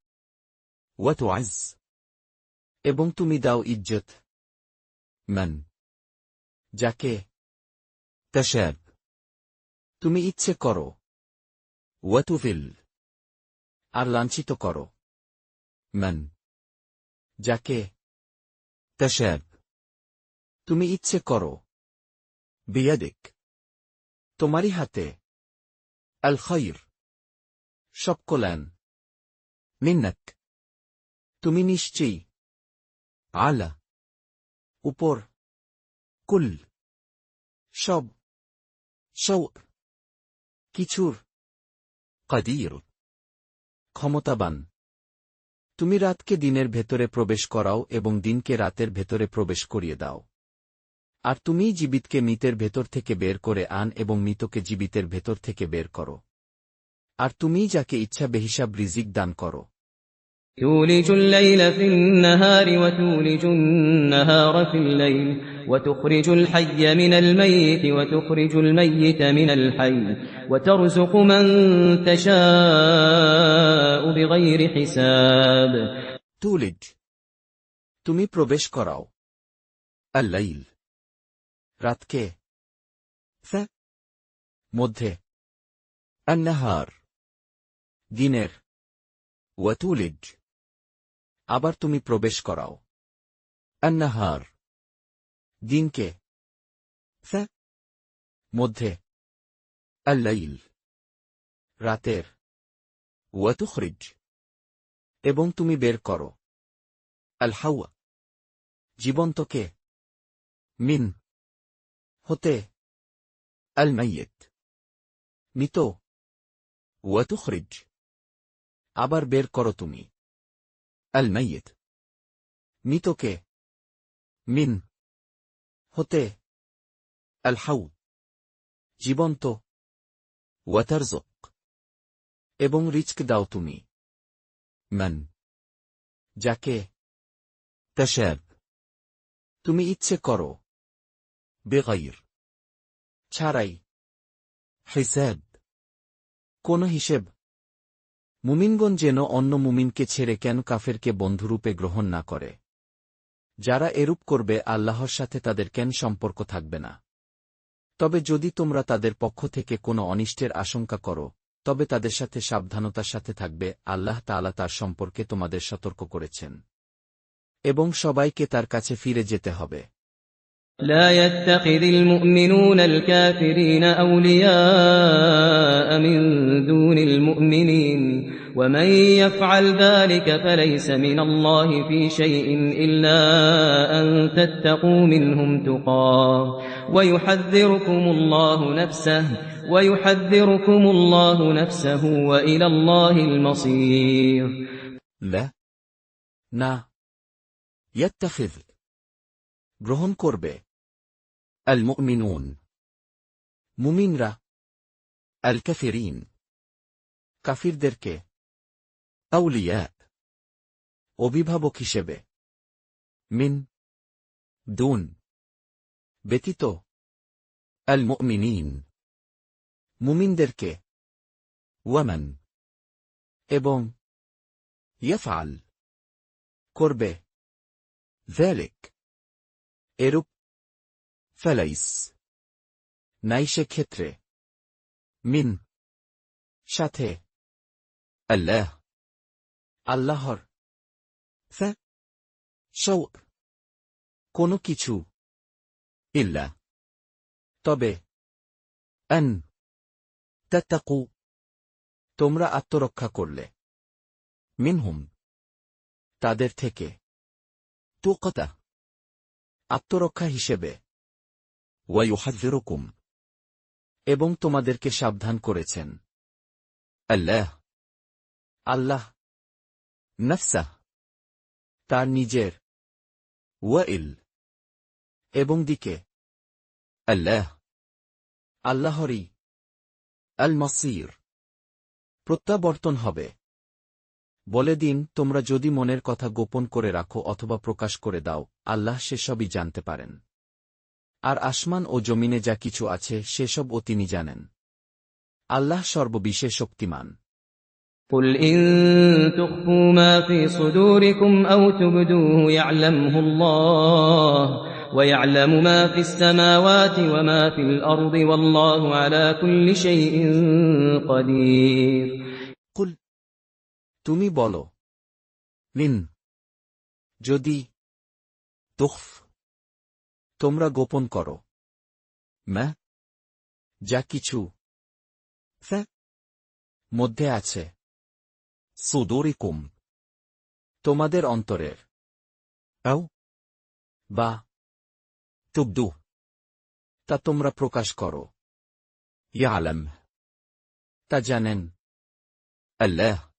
ওয়াতুআজ, এবং তুমি দাও ইজ্জত। মান, যাকে। তাশাব, তুমি ইচ্ছে করো। ওয়াতুযিল, আর লাঞ্ছিত করো। মান, যাকে। তাশাব, তুমি ইচ্ছে করো। বিয়াদিক, তোমারই হাতে। আল খায়র, সব কল্যাণ। মিন্নাক, তুমি নিশ্চয়ই। আলা, উপর। কুল, সব। শৌক, কিছুর। কাদির, ক্ষমতাবান। তুমি রাতকে দিনের ভেতরে প্রবেশ করাও এবং দিনকে রাতের ভেতরে প্রবেশ করিয়ে দাও। আর তুমিই জীবিতকে মৃতের ভেতর থেকে বের করে আন এবং মৃতকে জীবিতের ভেতর থেকে বের করো। আর তুমিই যাকে ইচ্ছা বেহিসাব রিজিক দান করো।
تولج الليل في النهار وتولج النهار في الليل وتخرج الحي من الميت وتخرج الميت من الحي وترزق من تشاء بغير حساب
তুলিজ, তুমি প্রবেশ করাও। আল-লাইল, রাতকে। মধ্যে। আন-নাহার, দিনের। ওয়াতুলিজ, আবার তুমি প্রবেশ করাও। আন-নাহার, দিনকে। মধ্যে, আল-লাইল রাতের, ওয়া তুখরিজ এবং তুমি বের করো, আল-হাওয়া জীবন্তকে, মিন হতে, আল-মাইয়িত মৃত, ওয়া তুখরিজ আবার বের করো তুমি, আল-মাইয়িত মৃতকে, মিন হতে, আল-হাউ জীবন্ত, ওয়া তারযুক এবং রিজক দাও তুমি, মান যাকে, তাশাব তুমি ইচ্ছে করো, বেগাইর ছাড়াই, হিসাব কোন হিসেব। মুমিনগণ যেন অন্য মুমিনকে ছেড়ে কেন কাফেরকে বন্ধুরূপে গ্রহণ না করে। যারা এরূপ করবে আল্লাহর সাথে তাদের কেন সম্পর্ক থাকবে না। তবে যদি তোমরা তাদের পক্ষ থেকে কোনো অনিষ্টের আশঙ্কা করো, তবে তাদের সাথে সাবধানতার সাথে থাকবে, আল্লাহ তাআলা তার সম্পর্কে তোমাদের সতর্ক করেছেন। এবং সবাইকে তার কাছে ফিরে যেতে হবে।
لا يتخذ المؤمنون الكافرين أولياء من دون المؤمنين ومن يفعل ذلك فليس من الله في شيء إلا أن تتقوا منهم تقاه ويحذركم الله نفسه وإلى الله المصير
لا না يتخذ গ্রহণ করবে আল মুমিনুন মুমিনরা আল কাফিরিন কাফিরদেরকে আউলিয়া অভিভাবক হিসেবে মিন দুন ব্যতীত আল মুমিনিন মুমিনদেরকে ওয়ামান এবং ইয়াফআল করবে যালিক এরূপ ফালাইস নাই সেক্ষেত্রে মিন সাথে আল্লাহ আল্লাহর শৌক কোনো কিছু ইল্লা তবে আন তাত্তাকু তোমরা আত্মরক্ষা করলে মিনহুম তাদের থেকে তুকতা আত্মরক্ষা হিসেবে ওয়ায়ুহাযযিরুকুম এবং তোমাদেরকে সাবধান করেছেন আল্লাহ আল্লাহ নাফসাহ তার নিজের ওয়াইল এবং দিকে আল্লাহ আল্লাহরই আল মাসির প্রত্যাবর্তন হবে। বলে দিন তোমরা যদি মনের কথা গোপন করে রাখো অথবা প্রকাশ করে দাও, আল্লাহ সেসবই জানতে পারেন। আর আসমান ও জমিনে যা কিছু আছে সেসবও তিনি জানেন। আল্লাহ সর্ববিষয়ে শক্তিমান।
قل إن تخفوا ما في صدوركم أو تبدوه يعلمه الله ويعلم ما في السماوات وما في الأرض والله على كل شيء قدير
কুল তুমি বলো লিন যদি তুখফ তোমরা গোপন করো মা যা কিছু মধ্যে আছে সুদুরিকুম তোমাদের অন্তরের আও বা তুবদু তা তোমরা প্রকাশ করো ইয়ালাম তা জানেন আল্লাহ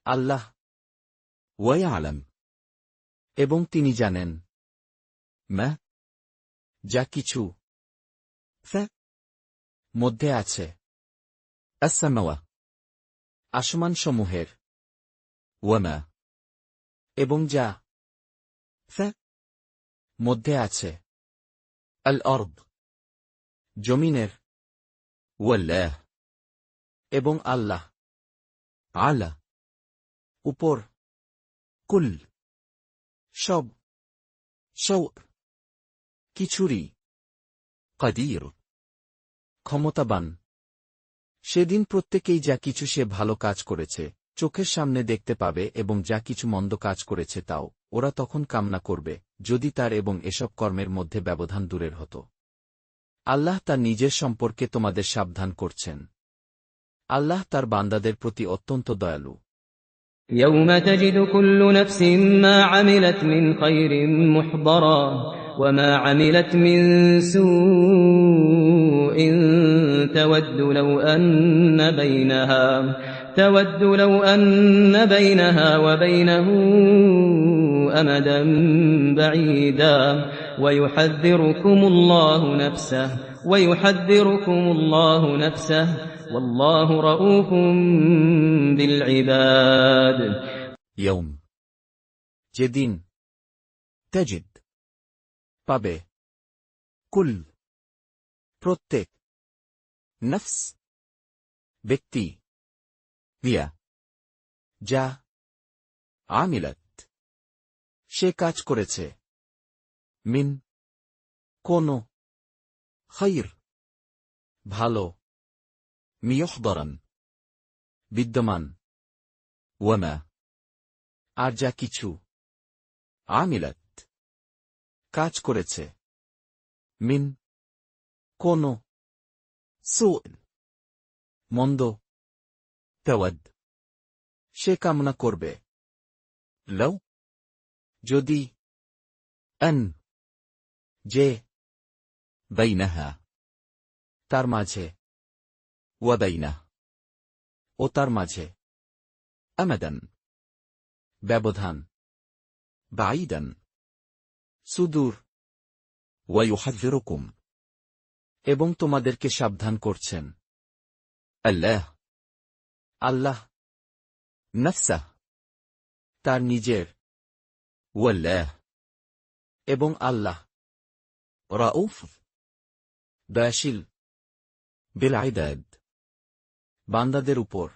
আল্লাহ ওয়ায়ালাম এবং তিনি জানেন মা যা কিছু মধ্যে আছে আসসামাওয়া আসমানসমূহের ওয়ামা এবং যা মধ্যে আছে আল আরদ জমিনের ওয়াল্লাহ এবং আল্লাহ আলা উপর কুল সব সৌক কিছুরই কাদির ক্ষমতাবান। সেদিন প্রত্যেকেই যা কিছু সে ভালো কাজ করেছে চোখের সামনে দেখতে পাবে এবং যা কিছু মন্দ কাজ করেছে তাও ওরা তখন কামনা করবে যদি তার এবং এসব কর্মের মধ্যে ব্যবধান দূরের হতো। আল্লাহ তার নিজের সম্পর্কে তোমাদের সাবধান করছেন। আল্লাহ তার বান্দাদের প্রতি অত্যন্ত দয়ালু।
يوم تجد كل نفس ما عملت من خير محضرا وما عملت من سوء تود لو أن بينها وبينه أمدا بعيدا ويحذركم الله نفسه والله رؤوف بالعباد
ইয়ৌম, যেদিন, তেজিদ, পাবে, কুল, প্রত্যেক, নফস, ব্যক্তি, বিয়া, যা, আমিলাত, সে কাজ করেছে, মিন, কোন, খৈর, ভালো, মিয়হদরান, বিদ্যমান, ওয়ামা, আর যা কিছু, আমিলাত, কাজ করেছে, মিন, কোন, সু'ন, মন্দ, তাওয়াদ, সে কামনা করবে, লও, যদি, আন, যে, বাইনাহা, তার মাঝে, ওয়াবাইনাহ, ও তার মাঝে, আমাদান, ব্যবধান, বাঈদান, সুদূর, ওয়ায়ুহাযযিরুকুম, এবং তোমাদেরকে সাবধান করছেন, আল্লাহ, নফসাহ, তার নিজের, ওয়াল্লাহ, এবং আল্লাহ, রাউফ, দয়াশীল, বিল ইবাদ, বান্দাদের উপর।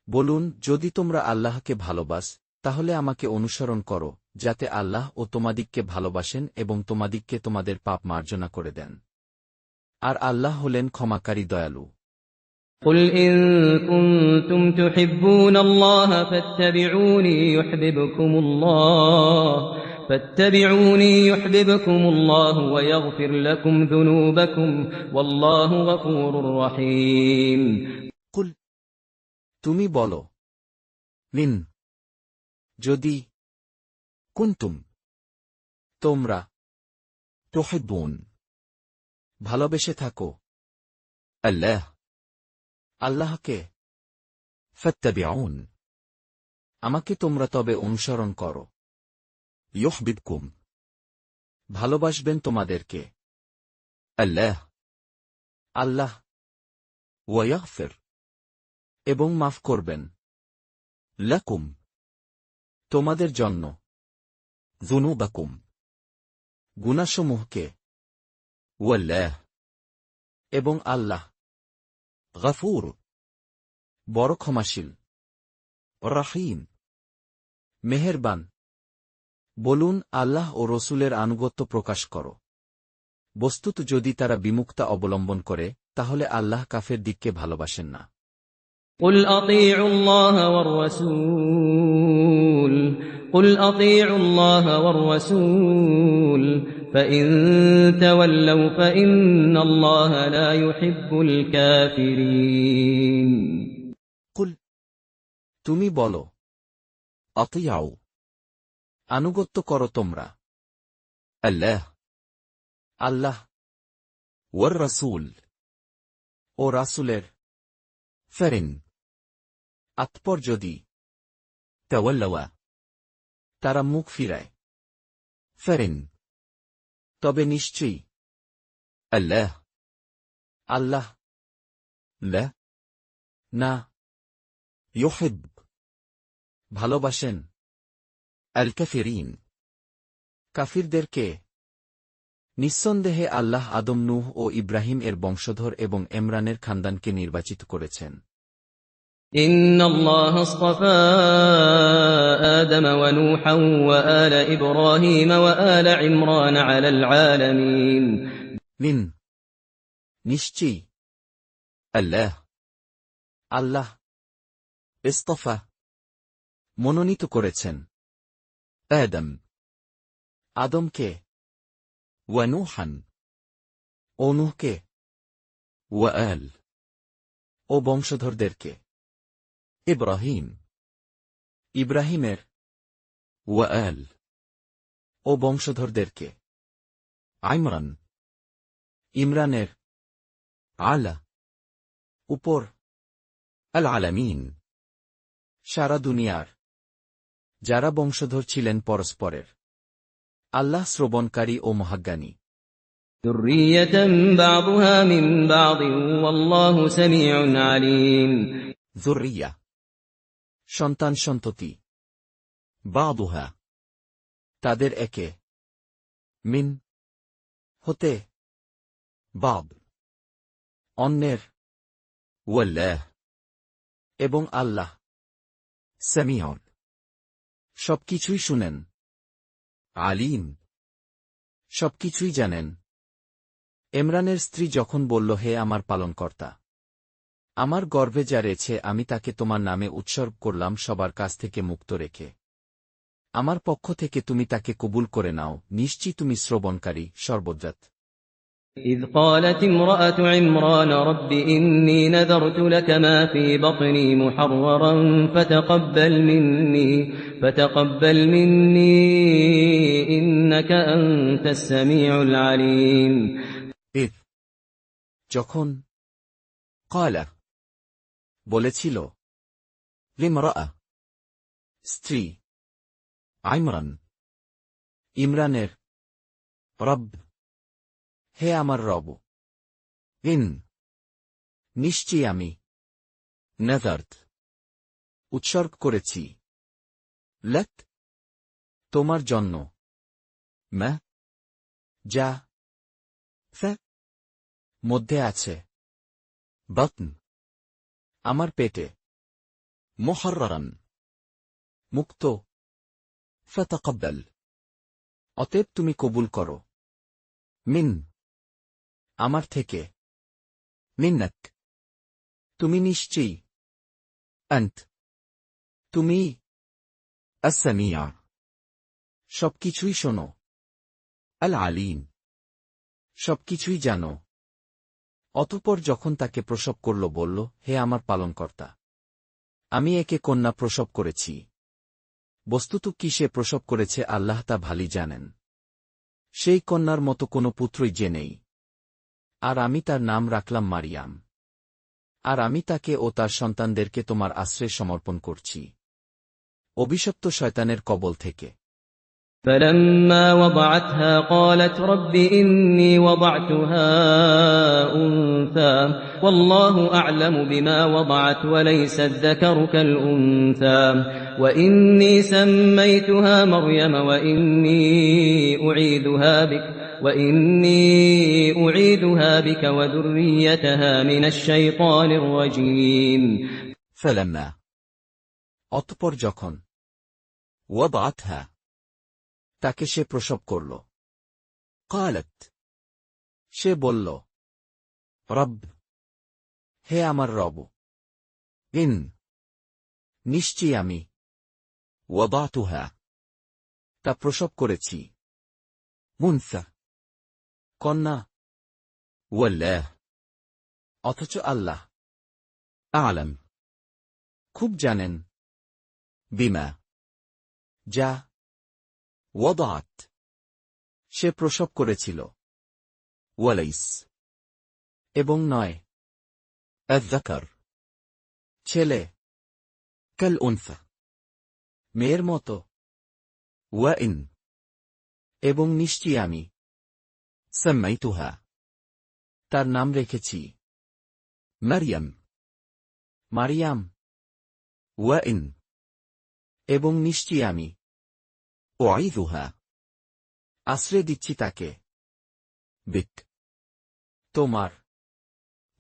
বলুন, যদি তোমরা আল্লাহকে ভালোবাস, তাহলে আমাকে অনুসরণ করো, যাতে আল্লাহ ও তোমাদিগকে ভালোবাসেন এবং তোমাদিগকে তোমাদের পাপ মার্জনা করে দেন। আর আল্লাহ হলেন ক্ষমাকারী দয়ালু।
قل إن كنتم تحبون الله فاتبعوني يحببكم الله ويغفر لكم ذنوبكم والله غفور رحيم
কুল, তুমি বলো, নিন, যদি, কুনতুম, তোমরা, তুহিব্বুন, ভালোবেসে থাকো, আল্লাহকে, ফাত্তাবিউন, আমাকে তোমরা তবে অনুসরণ করো, ইউহবিবকুম, ভালোবাসবেন তোমাদেরকে, আল্লাহ, ওয়া ইয়াগফির, এবং মাফ করবেন, লাকুম, তোমাদের জন্য, যুনুবাকুম, গুনাহসমূহকে, ওয়াল্লাহ, এবং আল্লাহ, গফুর, বড় ক্ষমাশীল, রহিম, মেহেরবান। বলুন, আল্লাহ ও রসূলের আনুগত্য প্রকাশ করো। বস্তুত যদি তারা বিমুক্তা অবলম্বন করে, তাহলে আল্লাহ কাফের দিককে ভালোবাসেন না।
قل أطيعوا الله والرسول فإن تولوا فإن الله لا يحب الكافرين
কুল, তুমি বলো, আতিয়াউ, আনুগত্য করো তোমরা, আল্লাহ, ওয়ার রাসূল, ও রাসূলের, ফারিন, অতঃপর যদি, তাওয়াল্লাওয়া, তারা মুখ ফিরায়, ফারিন, তবে নিশ্চয়ই, আল্লাহ, না, ইউহিব, ভালোবাসেন, আল কাফিরিন, কাফিরদেরকে। নিঃসন্দেহে আল্লাহ আদম, নূহ ও ইব্রাহিম এর বংশধর এবং এমরানের খানদানকে নির্বাচিত করেছেন।
إن الله اصطفى آدم ونوحا وآل إبراهيم وآل عمران على العالمين
নিন, নিশ্চয়ই, আল্লাহ, ইস্তফা, মনোনীত করেছেন, আদমকে, ওয়া নূহান, ও নূহকে, ওয়াল, ও বংশধরদেরকে, ইব্রাহিম, ইব্রাহিমের, ওয়াল, ও বংশধরদেরকে, ইমরান, ইমরানের, আলা, উপর, আল আলামিন, সারা দুনিয়ার, যারা বংশধর ছিলেন পরস্পরের। আল্লাহ শ্রবণকারী ও মহাজ্ঞানী।
ذرية بعضها من بعض والله سميع عليم
যুররিয়া, সন্তান সন্ততি, বাদুহা, তাদের একে, মিন, হতে, বাব, অন্যের, ওয়াল্লাহ, এবং আল্লাহ, সামিউন, সবকিছুই শুনেন, আলিম, সবকিছুই জানেন। ইমরানের স্ত্রী যখন বলল, হে আমার পালনকর্তা, আমার গর্ভে যা রয়েছে আমি তাকে তোমার নামে উৎসর্গ করলাম সবার কাছ থেকে মুক্ত রেখে। আমার পক্ষ থেকে তুমি তাকে কবুল করে নাও, নিশ্চয়ই তুমি শ্রবণকারী, সর্বজ্ঞাত।
إذ قالت امرأة عمران رب إني نذرت لك ما في بطني محررا فتقبل مني إنك أنت السميع العليم
ইদ, যখন, ক্বালা, বলেছিল, লিমরাআ, স্ত্রী, ইমরান, ইমরানের, রব, হে আমার রব, ইন, নিশ্চয়ই আমি, নাযারত, উৎসর্গ করেছি, লাক, তোমার জন্য, মা, যা, ফা, মধ্যে আছে, বাতন, আমার পেটে, মুহাররান, মুক্ত, ফাতাকাব্বাল, অতএব তুমি কবুল করো, মিন, আমার থেকে, মিন্নাক, তুমি নিশ্চয়ই, আন্ত, তুমি, আস-সামিয়া, সবকিছুই শোনো, আল আলিম, সবকিছুই জানো। অতঃপর যখন তাকে প্রসব করল বলল, হে আমার পালনকর্তা, আমি একে কন্যা প্রসব করেছি। বস্তুত কি সে প্রসব করেছে আল্লাহ তা ভালি জানেন। সেই কন্যার মতো কোনো পুত্রই যে নেই। আর আমি তার নাম রাখলাম মারিয়াম। আর আমি তাকে ও তার সন্তানদেরকে তোমার আশ্রয়ে সমর্পণ করছি অভিশপ্ত শয়তানের কবল থেকে।
فلما وضعتها قالت رب إني وضعتها أنثى والله أعلم بما وضعت وليس الذكر كالأنثى وإني سميتها مريم وإني أعيذها بك وذريتها من الشيطان الرجيم
فلما অতঃপর যখন ওয়াদাতহা তাকে সে প্রসব করল ক্বালাত সে বলল রব হে আমার রব ইন নিশ্চয়ই আমি ওয়াদাতুহা তা প্রসব করেছি মুনসা কন্যা ওয়াল্লাহ অথচ আল্লাহ আ'লাম খুব জানেন বিমা যা ওয়াদাত সে প্রসব করেছিল ওয়ালাইস এবং নয় আয-যাকার ছেলে কাল উনসা মেয়ের মতো ওয়াইন এবং নিশ্চয়ই আমি সাম্মাইতুহা তার নাম রেখেছি মারিয়াম মারিয়াম ওয়াইন এবং নিশ্চয়ই আমি উঈযুহা আশ্রয় দিচ্ছি তাকে বিক তোমার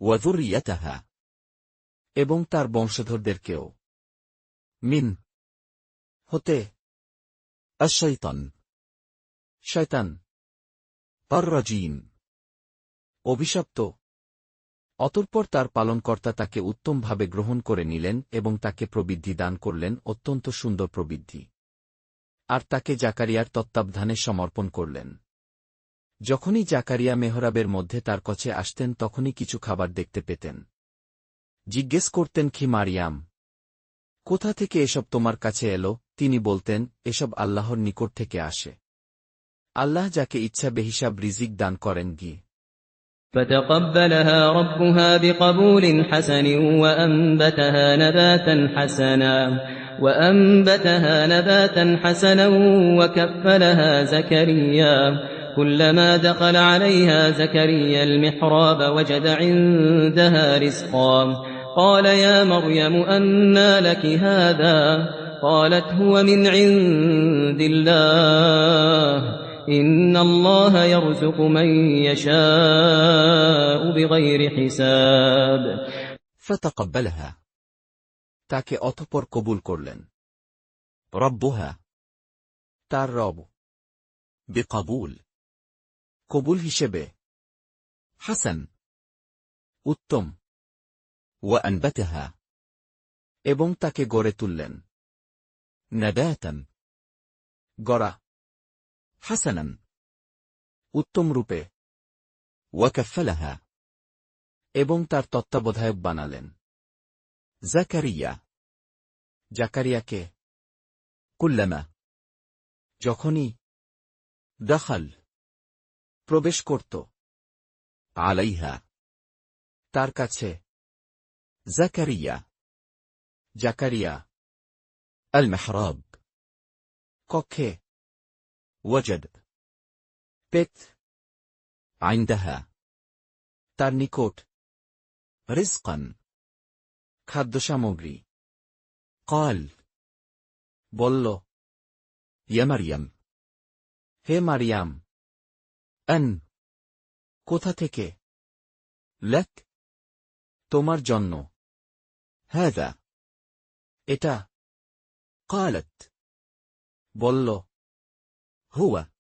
ওয়া যুররিয়াতাহা এবং তার বংশধরদেরকেও মিন হতে আশ-শাইতান শয়তান আর-রাজীম অভিশপ্ত। অতঃপর তার পালনকর্তা তাকে উত্তমভাবে গ্রহণ করে নিলেন এবং তাকে প্রবৃদ্ধি দান করলেন অত্যন্ত সুন্দর প্রবৃদ্ধি। আর তাকে জাকারিয়ার তত্ত্বাবধানে সমর্পণ করলেন। যখনই জাকারিয়া মেহরাবের মধ্যে তার কাছে আসতেন তখনই কিছু খাবার দেখতে পেতেন। জিজ্ঞেস করতেন, কি মারিয়াম, কোথা থেকে এসব তোমার কাছে এলো? তিনি বলতেন, এসব আল্লাহর নিকট থেকে আসে। আল্লাহ যাকে ইচ্ছা বেহিসাব রিজিক দান করেন। গি
فتقبلها ربها بقبول حسن وأنبتها نباتا حسنا وكفلها زكريا كلما دخل عليها زكريا المحراب وجد عندها رزقا قال يا مريم أنى لك هذا قالت هو من عند الله إن الله يرزق من يشاء بغير حساب
فتقبلها, তাকে অতঃপর কবুল করলেন। রব্বুহা, তার রব, বিকবুল, কবুল হিসেবে, হাসান, উত্তম, ওয়া আনবাতাহা, এবং তাকে গড়ে তুললেন, নাবাতান, গড়া, হাসানান, উত্তম রূপে, ওয়া কাফফালাহা, এবং তার তত্ত্বাবধায়ক বানালেন। জাকারিয়া, জাকারিয়াকে, কুল্লামা, যখনই, দাখাল, প্রবেশ করত, আলাইহা, তার কাছে, জাকারিয়া, জাকারিয়া, আল মেহরাব, কক্ষে, ওয়াজদ, পেত, আইন্দাহা, তার নিকট, রিজকান, খাদ্যসামগ্রী, ক্বাল, বলল, ইয়া মারিয়াম, হে মারিয়াম, আন, কোথা থেকে, লাক, তোমার জন্য, হাযা, এটা, ক্বালাত, বলল, হুয়া,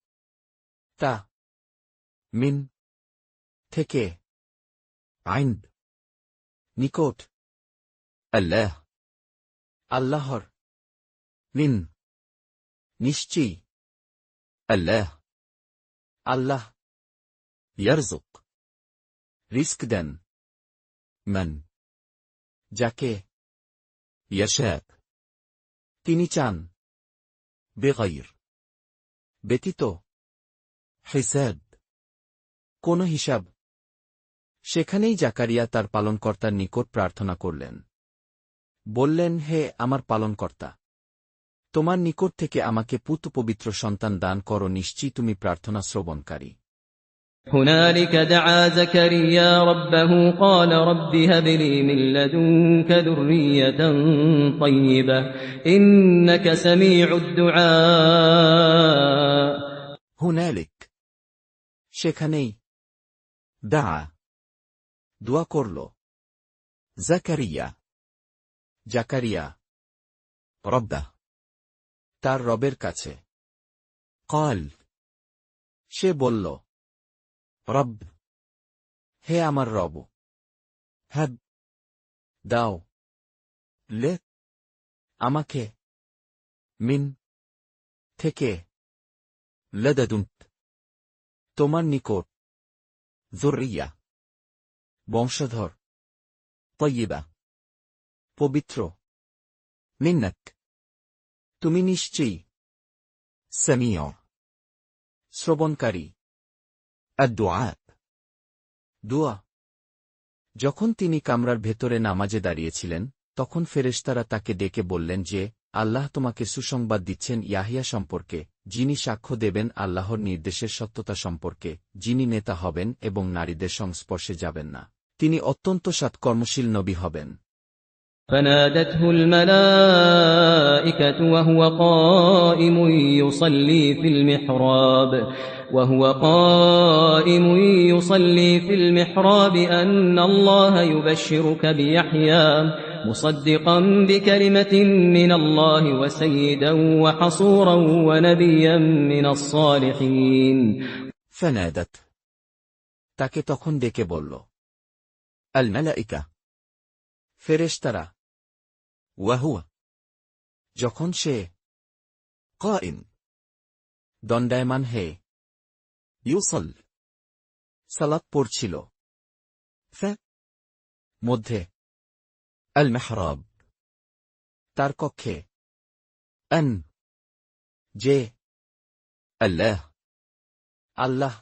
তা, মিন, থেকে, আইন্দ, নিকট, আল্লাহ, আল্লাহর, মিন, নিশ্চয়ই, আল্লাহ, আল্লাহ, ইয়ারযুক, রিস্ক দেন, মান, যাকে, ইয়াশা, তিনি চান, বেগাইর, ব্যতীত, হিসাব, কোন হিসাব। সেখানেই জাকারিয়া তার পালনকর্তার নিকট প্রার্থনা করলেন। বললেন, হে আমার পালনকর্তা, তোমার নিকট থেকে আমাকে পুত্র পবিত্র সন্তান দান করো, নিশ্চয়ই তুমি প্রার্থনা শ্রবণকারী।
هنالك دعا زكريا ربه قال رب هب لي من لدنك ذرية طيبة إنك سميع الدعاء
হুনালিক, সেখানেই, দা, দোয়া করল, জাকারিয়া, জাকারিয়া, রব্বাহ, তার রবের কাছে, ক্বাল, সে বলল, রব, হে আমার রব, হাব, দাও, লে, আমাকে, মিন, থেকে, লাদাদুনক, তোমার নিকট, যুররিয়া, বংশধর, তাইয়্যিবা, পবিত্র, মিন্নাক, তুমি নিশ্চয়ই, সামিউ, শ্রবণকারী, আদ-দুআ, দোয়া। যখন তিনি কামরার ভেতরে নামাজে দাঁড়িয়েছিলেন, তখন ফেরেশতারা তাকে ডেকে বললেন যে, আল্লাহ তোমাকে সুসংবাদ দিচ্ছেন ইয়াহিয়া সম্পর্কে, যিনি সাক্ষ্য দেবেন আল্লাহর নির্দেশের সত্যতা সম্পর্কে, যিনি নেতা হবেন এবং নারীদের সংস্পর্শে যাবেন না, তিনি অত্যন্ত সৎকর্মশীল নবী হবেন।
فنادته الملائكة وهو قائم يصلي في المحراب أن الله يبشرك بيحيى مصدقا بكلمة من الله وسيدا وحصورا ونبيا من الصالحين
فنادت, তাকে তখন ডেকে বলল, আল মালাইকা, ফেরেশতারা, ওয়াহুয়া, যখন সে, কাইম, দণ্ডায়মান হে, ইউসল, সালাত পড়ছিল। মধ্যে আল মেহরাব, তার কক্ষে। আন, যে আল্লাহ, আল্লাহ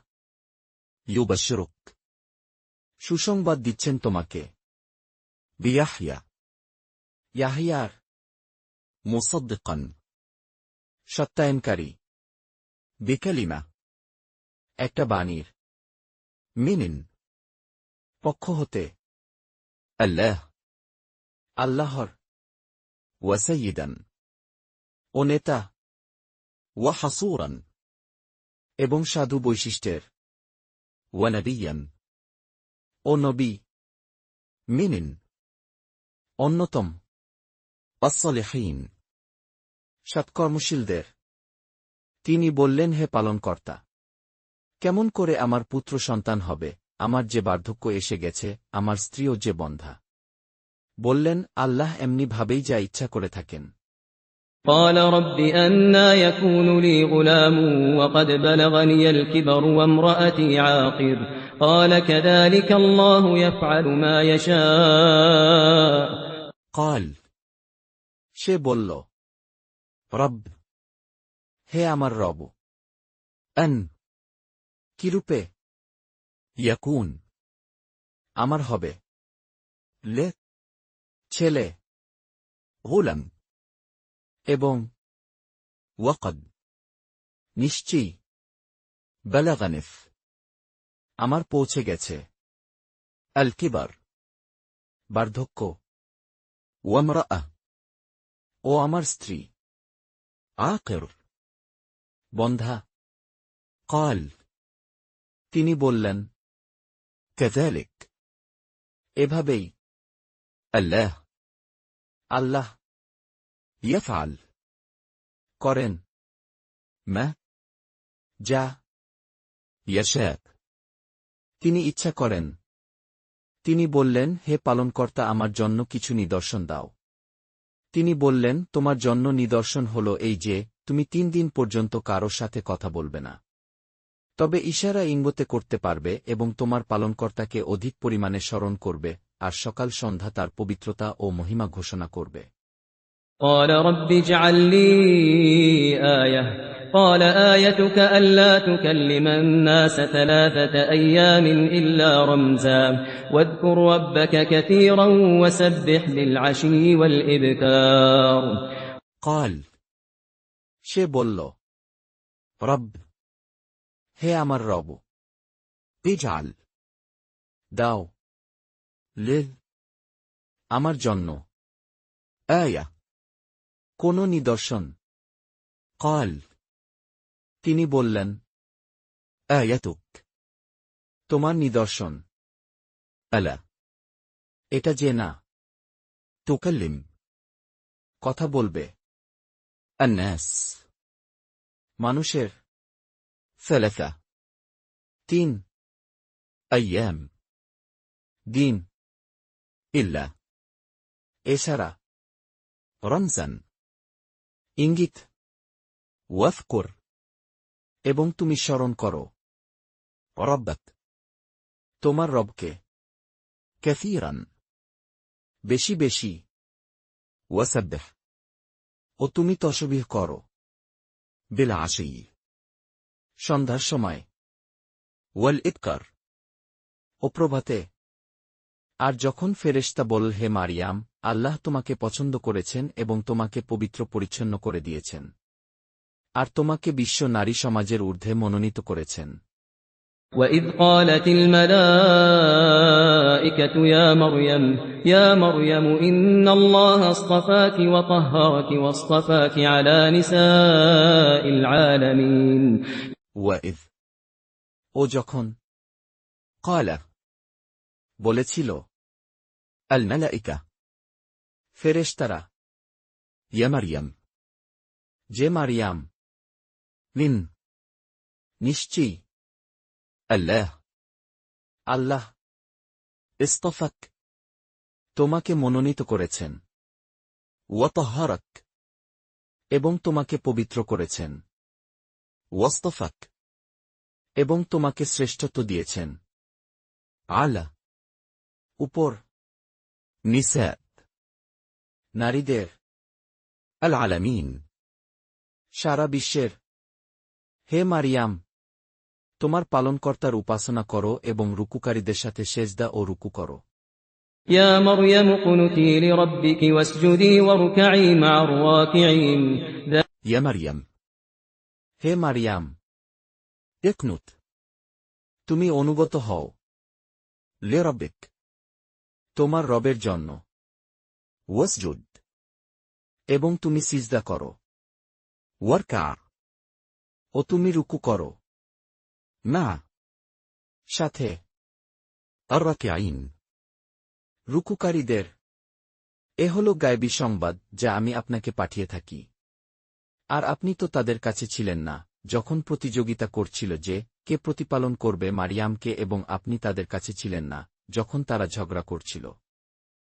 ইউবাশশিরুক, সুসংবাদ দিচ্ছেন তোমাকে। বিয়াহইয়া, ইয়াহইয়ার। মুসাদ্দিকান, সত্যায়নকারী। বিকালিমা, একটা বাণীর। মিনিন, পক্ষ হতে। আল্লাহ, আল্লাহর। ওয়াসাইয়িদান, ও নেতা। ওয়া হাসুরান, এবং সাধু বৈশিষ্ট্যের। ওয়ানাবিয়ান, ও নবী। মিনিন, অন্যতম। আস-সালিহিন, সৎকর্মশীলদের। তিনি বললেন, হে পালনকর্তা, কেমন করে আমার পুত্র সন্তান হবে, আমার যে বার্ধক্য এসে গেছে, আমার স্ত্রীও যে বন্ধা। বললেন, আল্লাহ এমনি ভাবেই যা ইচ্ছা করে থাকেন।
قال رب أنى يكون لي غلام وقد بلغني الكبر وامرأتي عاقر قال كذلك الله يفعل ما يشاء
قال, সে বলল, রব, হে আমার রব। আন, কিরূপে। ইয়াকুন, আমার হবে। লে, ছেলে। গুলাম, এবং। ওয়াকদ, নিশ্চয়ই। বালাগানিফ, আমার পৌঁছে গেছে। আল কিবার, বার্ধক্য। ওয়ামরাআ, ও আমার স্ত্রী। আকির, বন্ধা। কাল, তিনি বললেন, কাযালিক, এভাবেই। আল্লাহ, আল্লাহ। ইয়াফআল, করেন। মা, যা। ইয়াশা, তিনি ইচ্ছা করেন। তিনি বললেন, হে পালনকর্তা, আমার জন্য কিছু নিদর্শন দাও। তিনি বললেন, তোমার জন্য নিদর্শন হল এই যে, তুমি 3 দিন পর্যন্ত কারো সাথে কথা বলবে না। তবে ইশারা ইঙ্গিতে করতে পারবে এবং তোমার পালনকর্তাকে অধিক পরিমাণে স্মরণ করবে, আর সকাল সন্ধ্যা তার পবিত্রতা ও মহিমা ঘোষণা করবে।
قال رب اجعل لي آية قال آيتك ألا تكلم الناس 3 أيام إلا رمزا واذكر ربك كثيرا وسبح بالعشي والإبكار
قال, সে বলল, রব, হে আমার রব। ইজআল, দাও। লিল, আমার জন্য। আয়া, কোন নিদর্শন। কাল, তিনি বললেন, আয়াতুক, তোমার নিদর্শন। আলা, এটা যে না। তুকাল্লিম, কথা বলবে। আন্নাস, মানুষের। সালাসা, 3 আইয়াম, দিন। ইল্লা, এছাড়া। রমজান, ইঙ্গিত। ওয়াফকুর, এবং তুমি স্মরণ করো। রব্বাক, তোমার রবকে। কাসীরান, বেশি বেশি। ওয়াসাব্বিহ, ও তুমি তসবিহ করো। বিল আশি, সন্ধ্যার সময়। ওয়াল ইবকার, ও প্রভাতে। আর যখন ফেরেশতা বলল, হে মারিয়াম, আল্লাহ তোমাকে পছন্দ করেছেন এবং তোমাকে পবিত্র পরিচ্ছন্ন করে দিয়েছেন, আর তোমাকে বিশ্ব নারী সমাজের ঊর্ধ্বে মনোনীত করেছেন।
وَإِذْ قَالَتِ الْمَلَائِكَةُ يَا مَرْيَمُ إِنَّ اللَّهَ اصْطَفَاكِ وَطَهَّرَكِ وَاصْطَفَاكِ عَلَى نِسَاءِ الْعَالَمِينَ
ওয়াইদ, ও যখন। ক্বালা, বলেছিল। আল মালাইকা, ফেরেশতারা। ইয়া মারইয়াম, যে মারিয়াম। মিন, নিশ্চয়ই। আল্লাহ, আল্লাহ। ইসতাফাক, তোমাকে মনোনীত করেছেন। ওয়াতাহহারাক, এবং তোমাকে পবিত্র করেছেন। ওয়াসতাফাক, এবং তোমাকে শ্রেষ্ঠত্ব দিয়েছেন। আলা উপর, নিসাত নারীদের, আল আলামিন সারা বিশ্বের। হে মারিয়াম, তোমার পালনকর্তার উপাসনা করো এবং রুকুকারীদের সাথে সেজদা ও রুকু করো।
يا مريم اقنتي لربك واسجدي واركعي مع الراكعين
ইয়া মারিয়াম, হে মারিয়াম, ইকনুত, তুমি অনুগত হও, লে রব্বিক, তোমার রবের জন্য, ওয়াসজুদ, এবং তুমি সিজদা করো, ওয়ারকা, ও তুমি রুকু করো, না সাথে, আর রাকিঈন, রুকুকারীদের। এ হল গায়বী সংবাদ যা আমি আপনাকে পাঠিয়ে থাকি। আর আপনি তো তাদের কাছে ছিলেন না যখন প্রতিযোগিতা করছিল যে কে প্রতিপালন করবে মারিয়ামকে, এবং আপনি তাদের কাছে ছিলেন না যখন তারা ঝগড়া করছিল।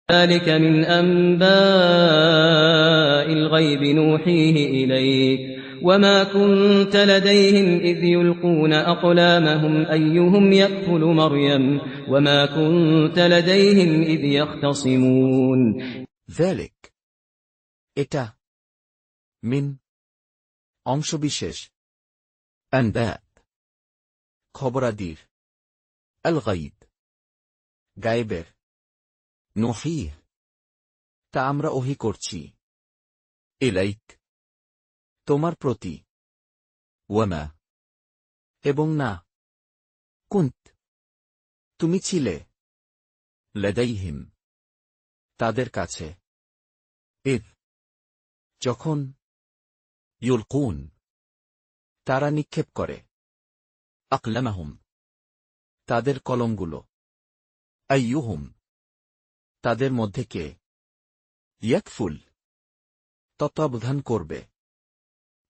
ذلك من أنباء الغيب نوحيه إليك وما كنت لديهم إذ يلقون أقلامهم أيهم يكفل مريم وما كنت لديهم إذ يختصمون
ذلك এটা মিন অংশবিশেষ, আনবা খবরাদির, আল গাইব গায়েবের, নুহীহ তা আমরা ওহী করছি, ইলাইক তোমার প্রতি, ওয়ামা এবং না, কুন্ত তুমি ছিলে, লাদাইহিম তাদের কাছে, ইদ যখন, ইউলকুন তারা নিক্ষেপ করে, আকলামাহুম তাদের কলমগুলো, আইয়ুহুম তাদের মধ্যে কে, ইয়াকফুল তত্ত্বাবধান করবে,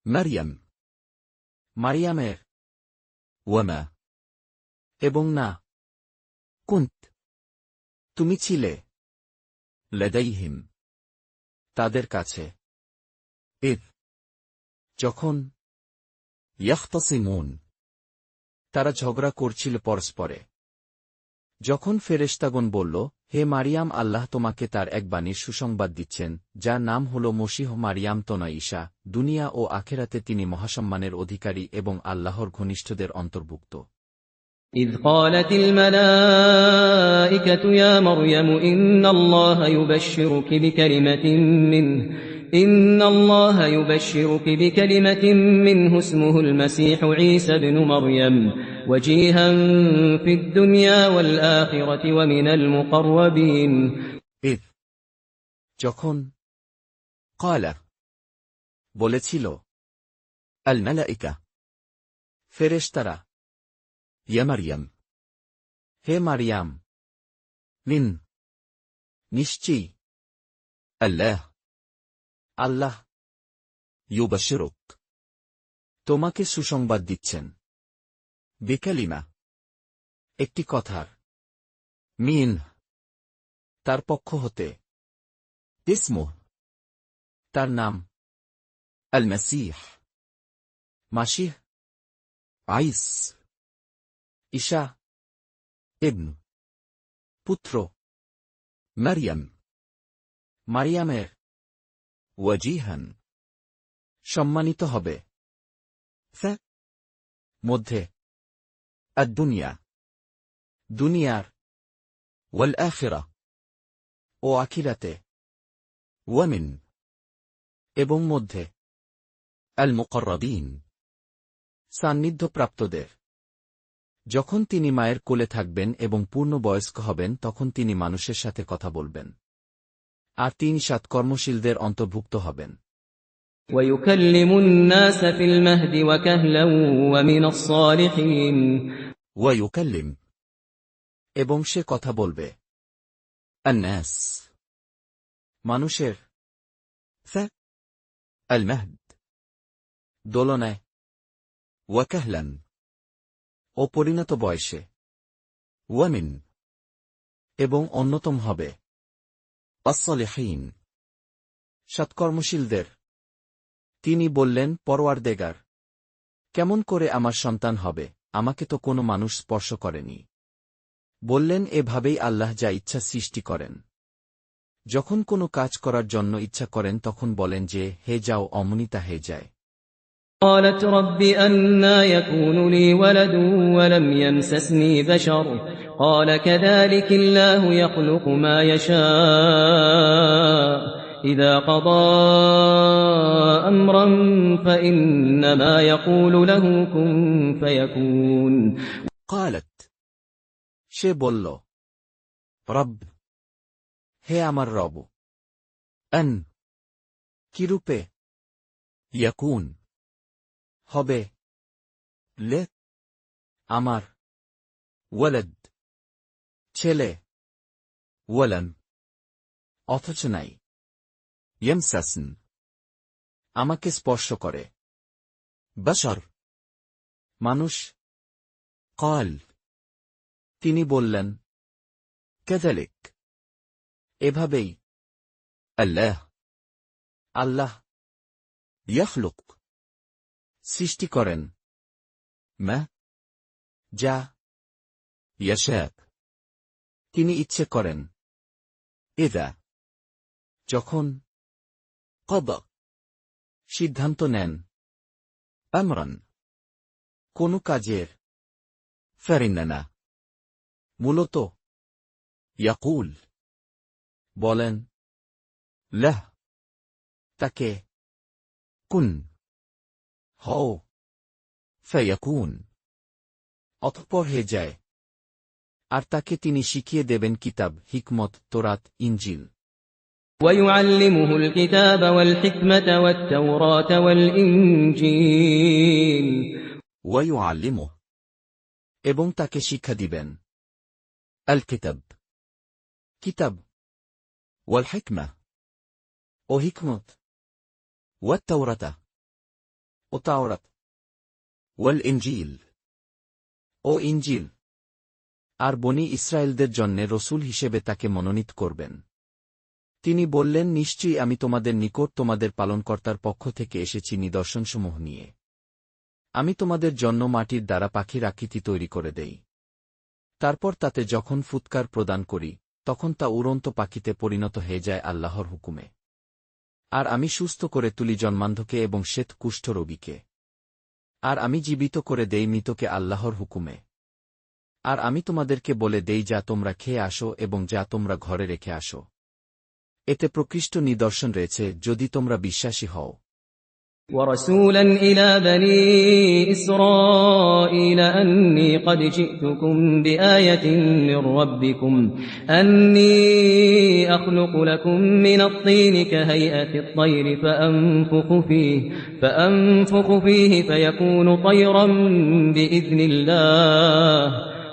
মারিয়াম মারিয়ামের, ওয়ামা এবং না, কুন্ত তুমি ছিলে, লাদাইহিম তাদের কাছে, ইদ যখন, ইয়াখতাসিমুন তারা ঝগড়া করছিল পরস্পরে। যখন ফেরেশতাগণ বলল, হে মারিয়াম, আল্লাহ তোমাকে তার এক বাণীর সুসংবাদ দিচ্ছেন যার নাম হল মসীহ মারিয়াম তনয় ঈসা, দুনিয়া ও আখেরাতে তিনি মহাসম্মানের অধিকারী এবং আল্লাহর ঘনিষ্ঠদের অন্তর্ভুক্ত।
إذ قالت الملائكة يا مريم إن الله يبشرك بكلمة منه اسمه المسيح عيسى ابن مريم وجيها في الدنيا والآخرة ومن المقربين
إذ যখন, قال বলেছিল, আল মালাইকা ফেরেশতারা, ইয়া মারিয়াম হে মারিয়াম, নিন নিশ্চয়ই, আল্লাহ ইউবাশিরুক তোমাকে সুসংবাদ দিচ্ছেন, বিকালিমা একটি কথার, মিন তার পক্ষ হতে, ইসমুহ তার নাম, আল মাসীহ মাসীহ, আইস ঈসা, ইবন পুত্র, মারিয়াম মারিয়ামের, ওয়াজিহান সম্মানিত হবে, মধ্যে, আদ-দুনিয়া দুনিয়ার, ওয়াল আখিরা ও আখিরাতে, ওয়ামিন এবং মধ্যে, আল মুকাররাবিন সান্নিধ্যপ্রাপ্তদের। যখন তিনি মায়ের কোলে থাকবেন এবং পূর্ণ বয়স্ক হবেন তখন তিনি মানুষের সাথে কথা বলবেন, আর তিনি সৎকর্মশীলদের অন্তর্ভুক্ত হবেন।
ويكلم الناس في المهد وكهلا ومن الصالحين
ওয়ায়ুকাল্লিম এবং সে কথা বলবে, আন্নাস মানুষের, আল মাহদ দোলনায়, ওয়াকাহলান ও পরিণত বয়সে, ওয়ামিন এবং অন্যতম হবে, আস-সালিহিন সৎকর্মশীলদের। তিনি বললেন, পরওয়ারদেগার, কেমন করে আমার সন্তান হবে, আমাকে তো কোনো মানুষ স্পর্শ করেনি। বললেন, এভাবেই আল্লাহ যা ইচ্ছা সৃষ্টি করেন। যখন কোনো কাজ করার জন্য ইচ্ছা করেন তখন বলেন যে, হে যাও, অমনি তা হয়ে যায়।
قالت رب أنى يكون لي ولد ولم يمسسني بشر قال كذلك الله يخلق ما يشاء إذا قضى أمرا فإنما يقول له كن فيكون
قالت, সে বলল, রব, হে আমার রব, আন, কিরূপে, ইয়াকুন, হবে, লে, আমার, ওয়ালাদ, ছেলে, ওয়ালাম, অথচ নাই, ইয়ামসাসন, আমাকে স্পর্শ করে, বাশার, মানুষ, ক্বাল, তিনি বললেন, কাযালিক, এভাবেই, আল্লাহ ইয়াখলুক, সৃষ্টি করেন, মা, যা, ইয়াশা, তিনি ইচ্ছে করেন, ইযা, যখন, ক্বাদা, সিদ্ধান্ত নেন, আমরান, কোন কাজের, ফাইন্নামা, মূলত, ইয়াকুল, বলেন, লাহ, তাকে, কুন, হও, ফায়াকুন, অতঃপর হয়ে যায়। আর তাকে তিনি শিখিয়ে দেবেন কিতাব, হিকমত, তোরাত, ইনজিল।
ويعلمه الكتاب والحكمة والتوراة والإنجيل
ওয়ায়ুআল্লিমুহু, এবং তাকে শিক্ষা দিবেন, আল কিতাব, কিতাব, ওয়াল হিকমা, ও হিকমত, ওয়াত তাওরাতা, ও তাওরাত, ওয়াল ইনজিল, ও ইনজিল, আর বনী ইসরায়েলদের জন্যে রসূল হিসেবে তাকে মনোনীত করবেন। তিনি বললেন, নিশ্চয়ই আমি তোমাদের নিকট তোমাদের পালনকর্তার পক্ষ থেকে এসেছি নিদর্শনসমূহ নিয়ে। আমি তোমাদের জন্য মাটির দ্বারা পাখির আকৃতি তৈরি করে দেই। তারপর তাতে যখন ফুৎকার প্রদান করি, তখন তা উড়ন্ত পাখিতে পরিণত হয়ে যায় আল্লাহর হুকুমে। আর আমি সুস্থ করে তুলি জন্মান্ধকে এবং শ্বেত কুষ্ঠ রোগীকে। আর আমি জীবিত করে দেই মৃতকে আল্লাহর হুকুমে। আর আমি তোমাদেরকে বলে দেই যা তোমরা খেয়ে আসো এবং যা তোমরা ঘরে রেখে আসো। এতে প্রকৃষ্ট নিদর্শন রয়েছে যদি তোমরা বিশ্বাসী হও।
ورسولا إلى بني إسرائيل أني قد جئتكم بآية من ربكم أني أخلق لكم من الطين كهيئة الطير فأنفخ فيه فيكون طيرا بإذن الله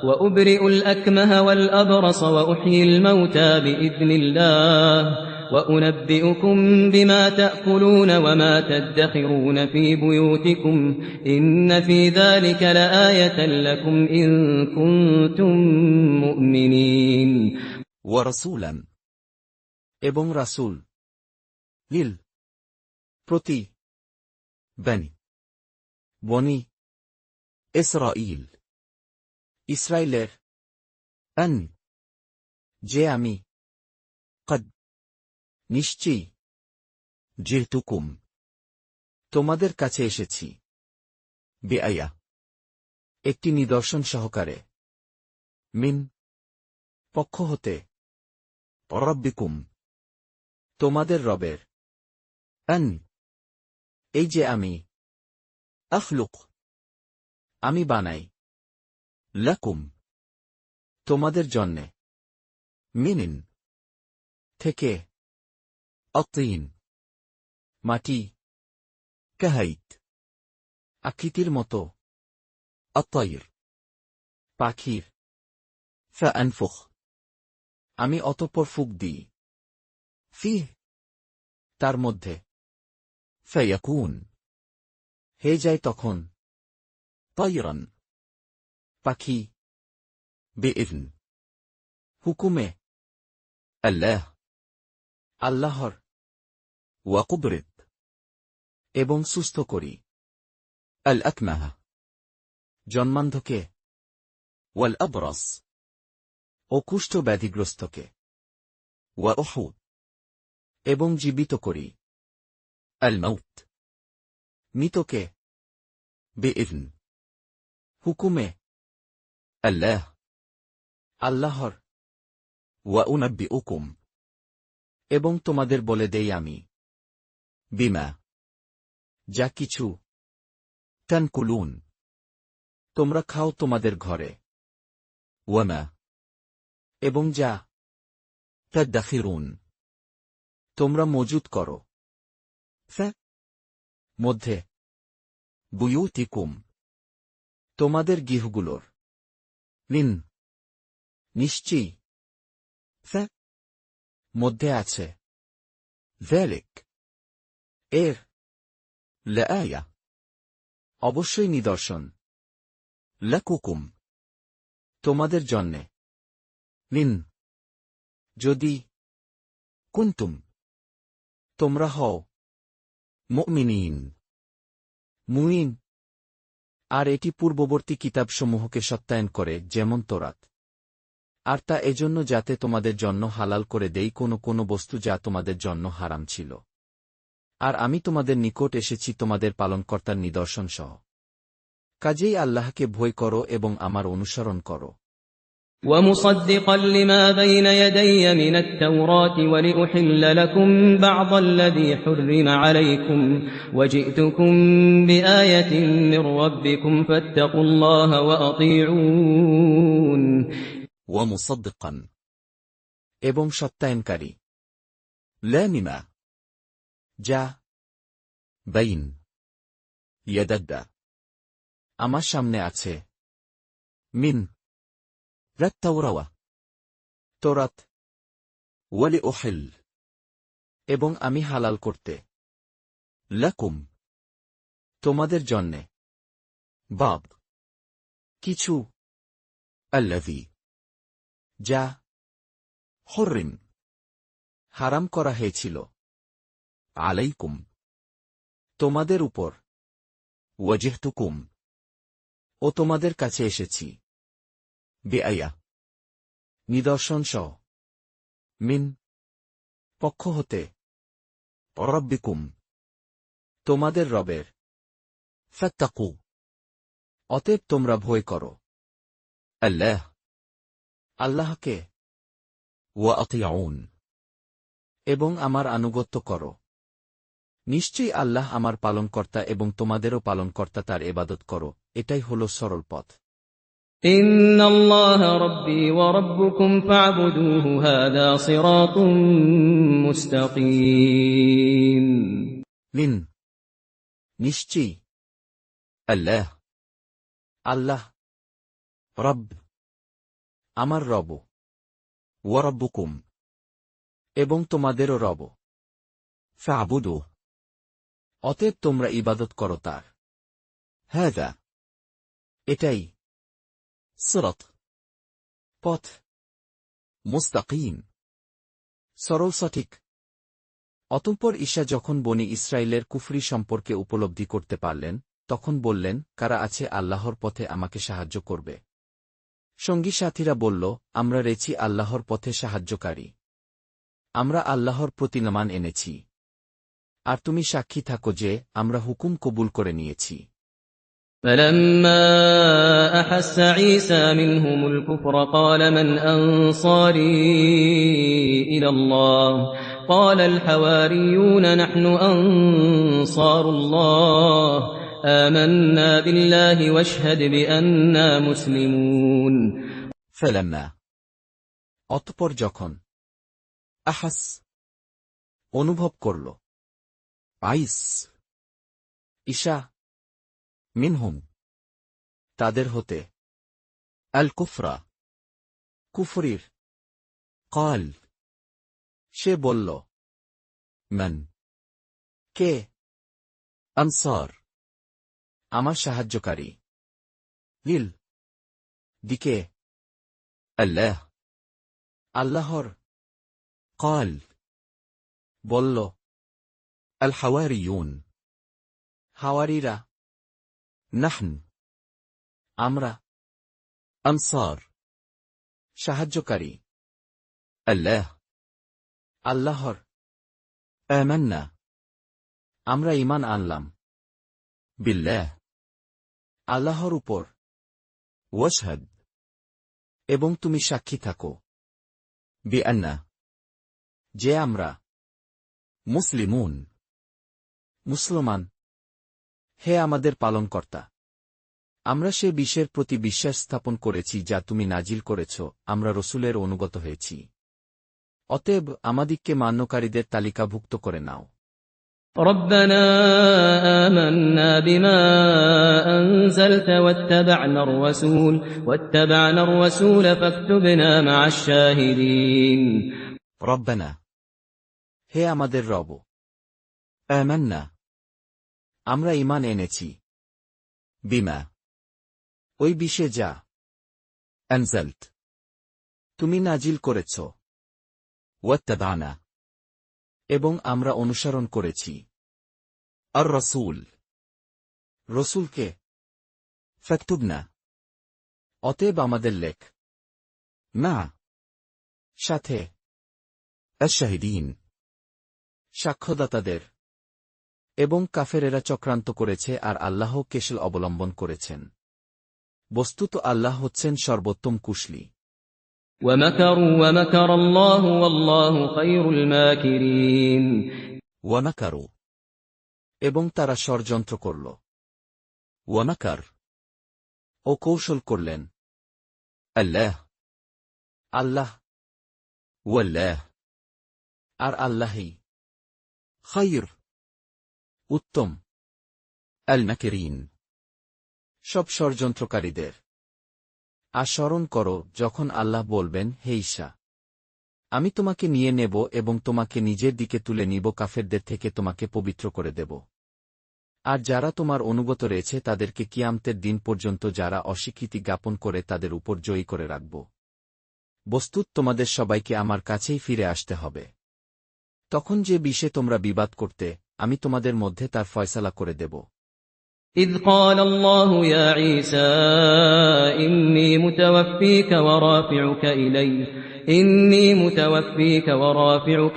وأبرئ الأكمه والأبرص وأحيي الموتى بإذن الله وأنبئكم بما تأكلون وما تدخرون في بيوتكم إن في ذلك لآية لكم إن كنتم مؤمنين
ورسولا এবং রাসূল লিল প্রতি বনি ইসরাঈল ইসরাইলের আন যে আমি কদ নিশ্চয়ই জিতুকুম তোমাদের কাছে এসেছি বেআয়া একটি নিদর্শন সহকারে মিন পক্ষ হতে রব্বিকুম তোমাদের রবের আন এই যে আমি আখলুক আমি বানাই লাকুম তোমাদের জন্যে মিনিন থেকে আতিন মাটি কাহাইত আকৃতির মতো আত্তাইর পাখির ফাআনফুখ আমি অতঃপর ফুঁক দিই ফিহ তার মধ্যে ফায়াকুন হয়ে যায় তখন তাইরান পাখি বিইذن হুকুমে আল্লাহর ওয়া কুদরত এবং সুস্থ করি আল আকমাহ জন্মান্ধকে ওয়াল আবরাস ও কুষ্ঠ ব্যাধিগ্রস্তকে ওয়া উহুদ এবং জীবিত করি আল মাউত মৃতকে বিইذن হুকুমে আল্লাহ আল্লাহর ওয়া উনাব্বিউকুম এবং তোমাদের বলে দেই আমি বিমা যা কিছু তানকুলুন তোমরা খাও তোমাদের ঘরে ওয়ামা এবং যা তাদখিরুন তোমরা মজুদ করো মধ্যে বুয়ুতিকুম তোমাদের গৃহগুলোর লিন নিশ্চয়ই মধ্যে আছে যালিক এর লাআয়া অবশ্যই নিদর্শন লাকুকুম তোমাদের জন্যে লিন যদি কুনতুম তোমরা হও মুমিনিন মুমিন আর এটি পূর্ববর্তী কিতাবসমূহকে সত্যায়ন করে যেমন তোরাত আর তা এজন্য যাতে তোমাদের জন্য হালাল করে দেই কোনো বস্তু যা তোমাদের জন্য হারাম ছিল আর আমি তোমাদের নিকট এসেছি তোমাদের পালনকর্তার নিদর্শন সহ কাজেই আল্লাহকে ভয় করো এবং আমার অনুসরণ করো
ومصدقا لما بين يدي من التوراة ولأحل لكم بعض الذي حرم عليكم وجئتكم بآية من ربكم فاتقوا الله وأطيعون
ومصدقا এবং সত্যায়নকারী লামিমা যা বাইন ইয়াদাদ্দা আমার সামনে আছে মিন রাত্তাওরাওয়া তোরাত ওয়ালি ওহিল এবং আমি হালাল করতে লাকুম তোমাদের জন্যে বাব কিছু আল্লাযী যা হুররিম হারাম করা হয়েছিল আলাইকুম তোমাদের উপর ওয়াজিহতুকুম ও তোমাদের কাছে এসেছি বিআয়া নিদর্শন সহ মিন পক্ষ হতে রব্বিকুম তোমাদের রবের ফাত্তাকু অতএব তোমরা ভয় করো আল্লাহ আল্লাহকে ওয়া আতিউন এবং আমার আনুগত্য করো নিশ্চয়ই আল্লাহ আমার পালনকর্তা এবং তোমাদেরও পালনকর্তা তার ইবাদত করো এটাই হল সরল পথ
إن الله ربي وربكم فاعبدوه هذا صراط مستقيم
লিন নিশ্চয়ই আল্লাহ আল্লাহ রব আমার রব ওয়া রব্বুকুম এবং তোমাদেরও রব ফা'বুদু অতএব তোমরা ইবাদত করো তার হাযা এটাই সিরাত পথ মুস্তাকিম সরল সঠিক অতঃপর ঈসা যখন বনি ইসরায়েলের কুফরি সম্পর্কে উপলব্ধি করতে পারলেন তখন বললেন কারা আছে আল্লাহর পথে আমাকে সাহায্য করবে সঙ্গী সাথীরা বলল আমরা রেছি আল্লাহর পথে সাহায্যকারী আমরা আল্লাহর প্রতি নামান এনেছি আর তুমি সাক্ষী থাকো যে আমরা হুকুম কবুল করে নিয়েছি
فلما أحس عيسى منهم الكفر قال من أنصاري إلى الله قال الحواريون نحن أنصار الله آمنا بالله واشهد بأننا مسلمون
فلما অতঃপর যখন আহাস অনুভব করল আইস ঈসা মিনহুম তাদের হতে আল কুফরা কুফরির কাল সে বলল মান কে আনসার আমার সাহায্যকারী লিল দিকে আল্লাহ আল্লাহর কাল বলল আল হাওয়ারিয়ুন হাওয়ারিরা নাহন আমরা আনসার সাহায্যকারী আল্লাহ, আল্লাহর। আমান্না, আমরা ঈমান আনলাম। বিল্লাহ, আল্লাহর উপর। ওয়াশহাদ, এবং তুমি সাক্ষী থাকো। বিআন্না, যে আমরা মুসলিমুন, মুসলমান। হে আমাদের পালনকর্তা, আমরা সে বিষয়ের প্রতি বিশ্বাস স্থাপন করেছি যা তুমি নাজিল করেছ, আমরা রসূলের অনুগত হয়েছি। অতএব আমাদিগকে মান্যকারীদের তালিকাভুক্ত করে নাও।
ربنا آمنا بما أنزلت واتبعنا الرسول فاكتبنا مع الشاهدين
রব্বানা, হে আমাদের রব। আমান্না, আমরা ঈমান এনেছি। বিমা, ওই বিষয়ে যা আনজালত, তুমি নাজিল করেছ। ওয়াত্তাবা'না, এবং আমরা অনুসরণ করেছি। আর রসূল, রসূলকে। ফাকতুবনা, অতএব আমাদের লেখ। না, সাথে। আশ-শাহিদিন, সাক্ষ্যদাতাদের। এবং কাফেরেরা চক্রান্ত করেছে আর আল্লাহ কেশল অবলম্বন করেছেন। বস্তুত আল্লাহ হচ্ছেন সর্বোত্তম কুশলী।
ومكروا ومكر الله والله خير الماكرين
ওয়ামাকারু, এবং তারা ষড়যন্ত্র করল। ওয়ামাকার, ও কৌশল করলেন। আল্লাহ, আল্লাহ। ওয়াল্লাহ, আর আল্লাহই। খায়র, উত্তম। আল মাকিরিন, সব ষড়যন্ত্রকারীদের। আর স্মরণ করো যখন আল্লাহ বলবেন, হে ঈসা, আমি তোমাকে নিয়ে নেব এবং তোমাকে নিজের দিকে তুলে নিব, কাফেরদের থেকে তোমাকে পবিত্র করে দেব। আর যারা তোমার অনুগত রয়েছে তাদেরকে কিয়ামতের দিন পর্যন্ত যারা অস্বীকৃতি জ্ঞাপন করে তাদের উপর জয়ী করে রাখব। বস্তুত তোমাদের সবাইকে আমার কাছেই ফিরে আসতে হবে। তখন যে বিষয়ে তোমরা বিবাদ করতে, আমি তোমাদের মধ্যে তার ফয়সালা করে দেব।
إذ قال الله يا عيسى إني متوفيك ورافعك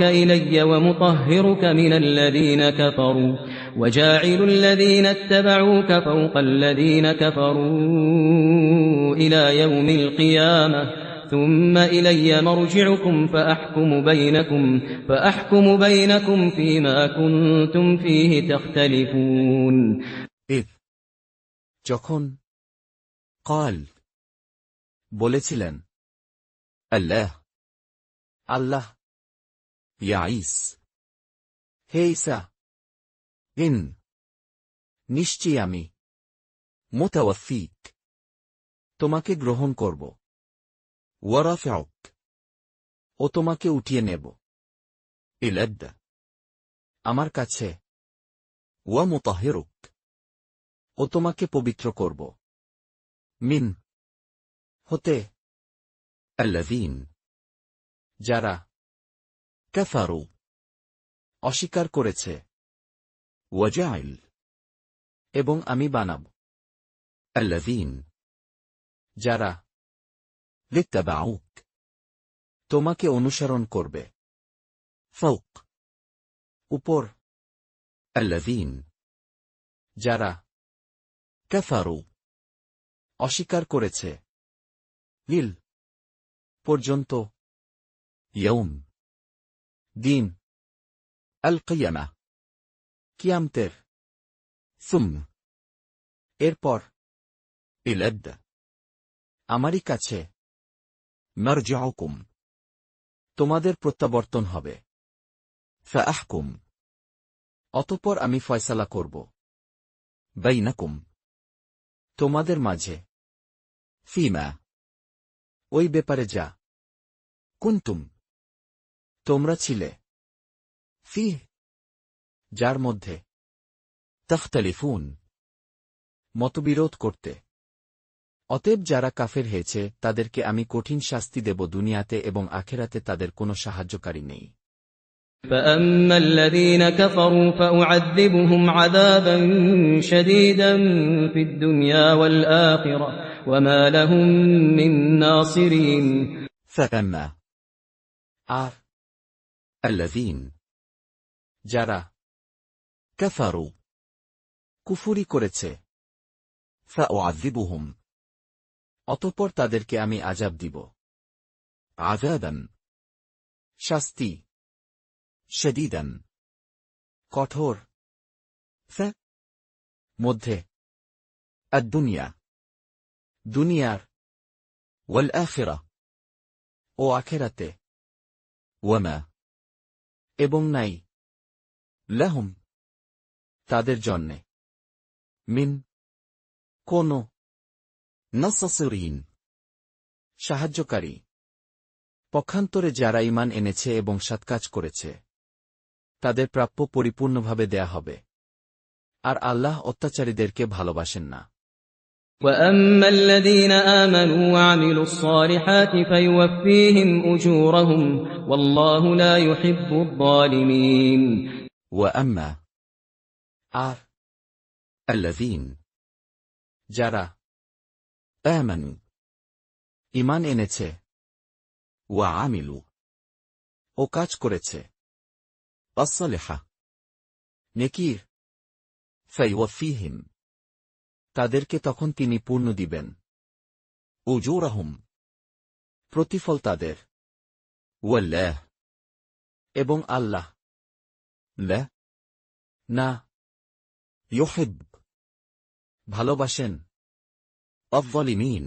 إلي ومطهرك من الذين كفروا وجاعل الذين اتبعوك فوق الذين كفروا إلى يوم القيامة ثم إلي مرجعكم فأحكم بينكم فيما كنتم فيه تختلفون
যখন قال, বলেছিলেন, আল্লাহ, আল্লাহ, ইয়া ঈস, হে ঈসা, নিশ্চয়ই আমি মুতাওয়াফিক, তোমাকে গ্রহণ করব। ওয়ারাফিউক, ও তোমাকে উঠিয়ে নেব। ইলাদ, আমার কাছে। ওয়া মুতাহহিরুক, ও তোমাকে পবিত্র করব। মিন, হতে। আল্লাযীন, যারা কাফারু, অস্বীকার করেছে। ওয়াজাইল, এবং আমি বানাব। আল্লাযীন, যারা লিত্তাবাউক, তোমাকে অনুসরণ করবে। ফাওক, উপর। আল্লাযীন, যারা কাফারু, অস্বীকার করেছে। লিল, পর্যন্ত। ইয়াউম, দিন। আল কিয়ামা, কিয়ামতের। সুম, এরপর। ইলাদ, আমারই কাছে। মারজিউকুম, তোমাদের প্রত্যাবর্তন হবে। ফাআহকুম, অতঃপর আমি ফয়সালা করব। বাইনাকুম, তোমাদের মাঝে। ফিমা, ওই ব্যাপারে যা। কুনতুম, তোমরা ছিলে। ফিহ, যার মধ্যে। তাখতালিফুন, মতবিরোধ করতে। অতএব যারা কাফের হয়েছে তাদেরকে আমি কঠিন শাস্তি দেব, দুনিয়াতে এবং আখেরাতে তাদের কোনো সাহায্যকারী নেই।
فأما الذين كفروا فأعذبهم عذابا شديدا في الدنيا والآخرة وما لهم من ناصرين
فأما আর الذين যারা كفروا কুফরি করেছে فأعذبهم অতঃপর তাদেরকে আমি আযাব দিব عذابا শাস্তি شديدا কঠোর মধ্যে الدنيا দুনিয়ার والآخرة ও আখিরাতে وما এবং নাই لهم তাদের জন্যে মিন কোন নাসসিরিন সাহায্যকারী পক্ষান্তরে যারা ঈমান এনেছে এবং সৎকাজ করেছে তাদের প্রাপ্য পরিপূর্ণভাবে দেয়া হবে আর আল্লাহ অত্যাচারীদেরকে ভালোবাসেন না
وأما الذين آمنوا وعملوا الصالحات فيوفيهم أجورهم والله لا يحب الظالمين
وأما আর الذين যারা آمنوا ঈমান এনেছে وعملوا ও কাজ করেছে الصالحة নেকির فيوفيهم তাদেরকে তখন তিনি পূর্ণ দিবেন উজুরাহুম প্রতিফল তাদের ওয়াল্লাহ এবং আল্লাহ লা না ইউহিব ভালোবাসেন আয-যালিমিন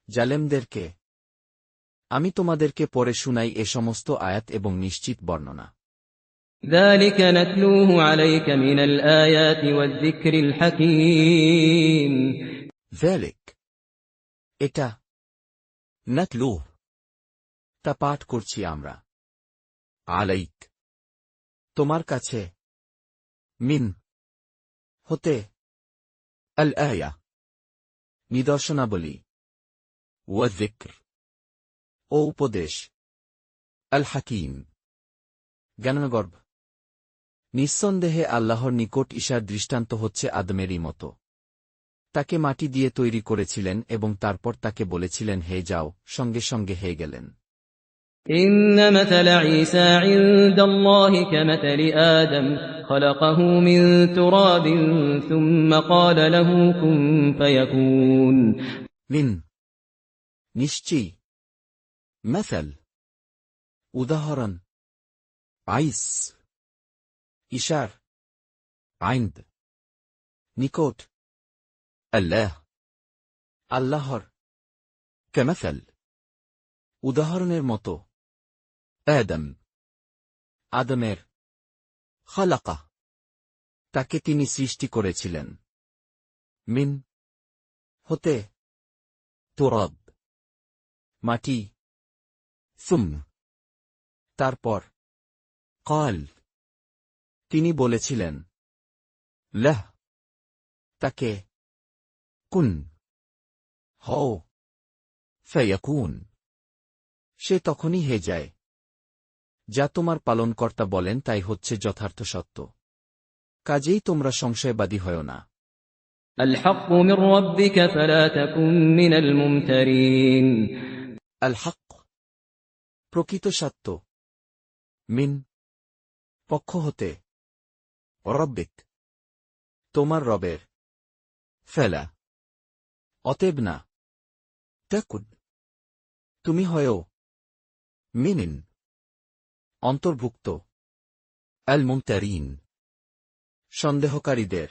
জালেমদেরকে আমি তোমাদেরকে পড়ে শুনাই এ সমস্ত আয়াত এবং নিশ্চিত বর্ণনা
ذلك نتلوه عليك من الآيات والذكر الحكيم
ذلك এটা নাতলুহ তা পাঠ করছি আমরা আলাইক তোমার কাছে মিন হতে আল আয়া নিদর্শনাবলী ওয়া যিকর ও উপদেশ আল হাকিম জ্ঞানগর্ভ নিঃসন্দেহে আল্লাহর নিকট ঈশার দৃষ্টান্ত হচ্ছে আদমেরই মতো তাকে মাটি দিয়ে তৈরি করেছিলেন এবং তারপর তাকে বলেছিলেন হে যাও সঙ্গে সঙ্গে হে গেলেন
إن مثل عيسى عند الله كمثل آدم خلقه من تراب ثم قال له كن فيكون
মিন নিশ্চয়ই مثل উদাহরণ আইস ঈশার আইন্দ নিকট আল্লাহ আল্লাহর كمثل উদাহরণের মতো আদম আদমের খালাকা তাকে তিনি সৃষ্টি করেছিলেন মিন হতে তুরাব মাটি সুম তারপর قال তিনি বলেছিলেন লাহ তাকে কুন হও ফায়াকুন সে তখনই হয়ে যায় যা তোমার পালনকর্তা বলেন তাই হচ্ছে যথার্থ সত্য কাজেই তোমরা সংশয়বাদী হয়ো না
الحق من ربك فلا تكن من الممترين
আল হক প্রকৃত সত্য মিন পক্ষ হতে রব্বিক তোমার রবের ফেলা অতএব না তাকুন তুমি হয়েও মিনিন অন্তর্ভুক্ত আল মুমতারিন সন্দেহকারীদের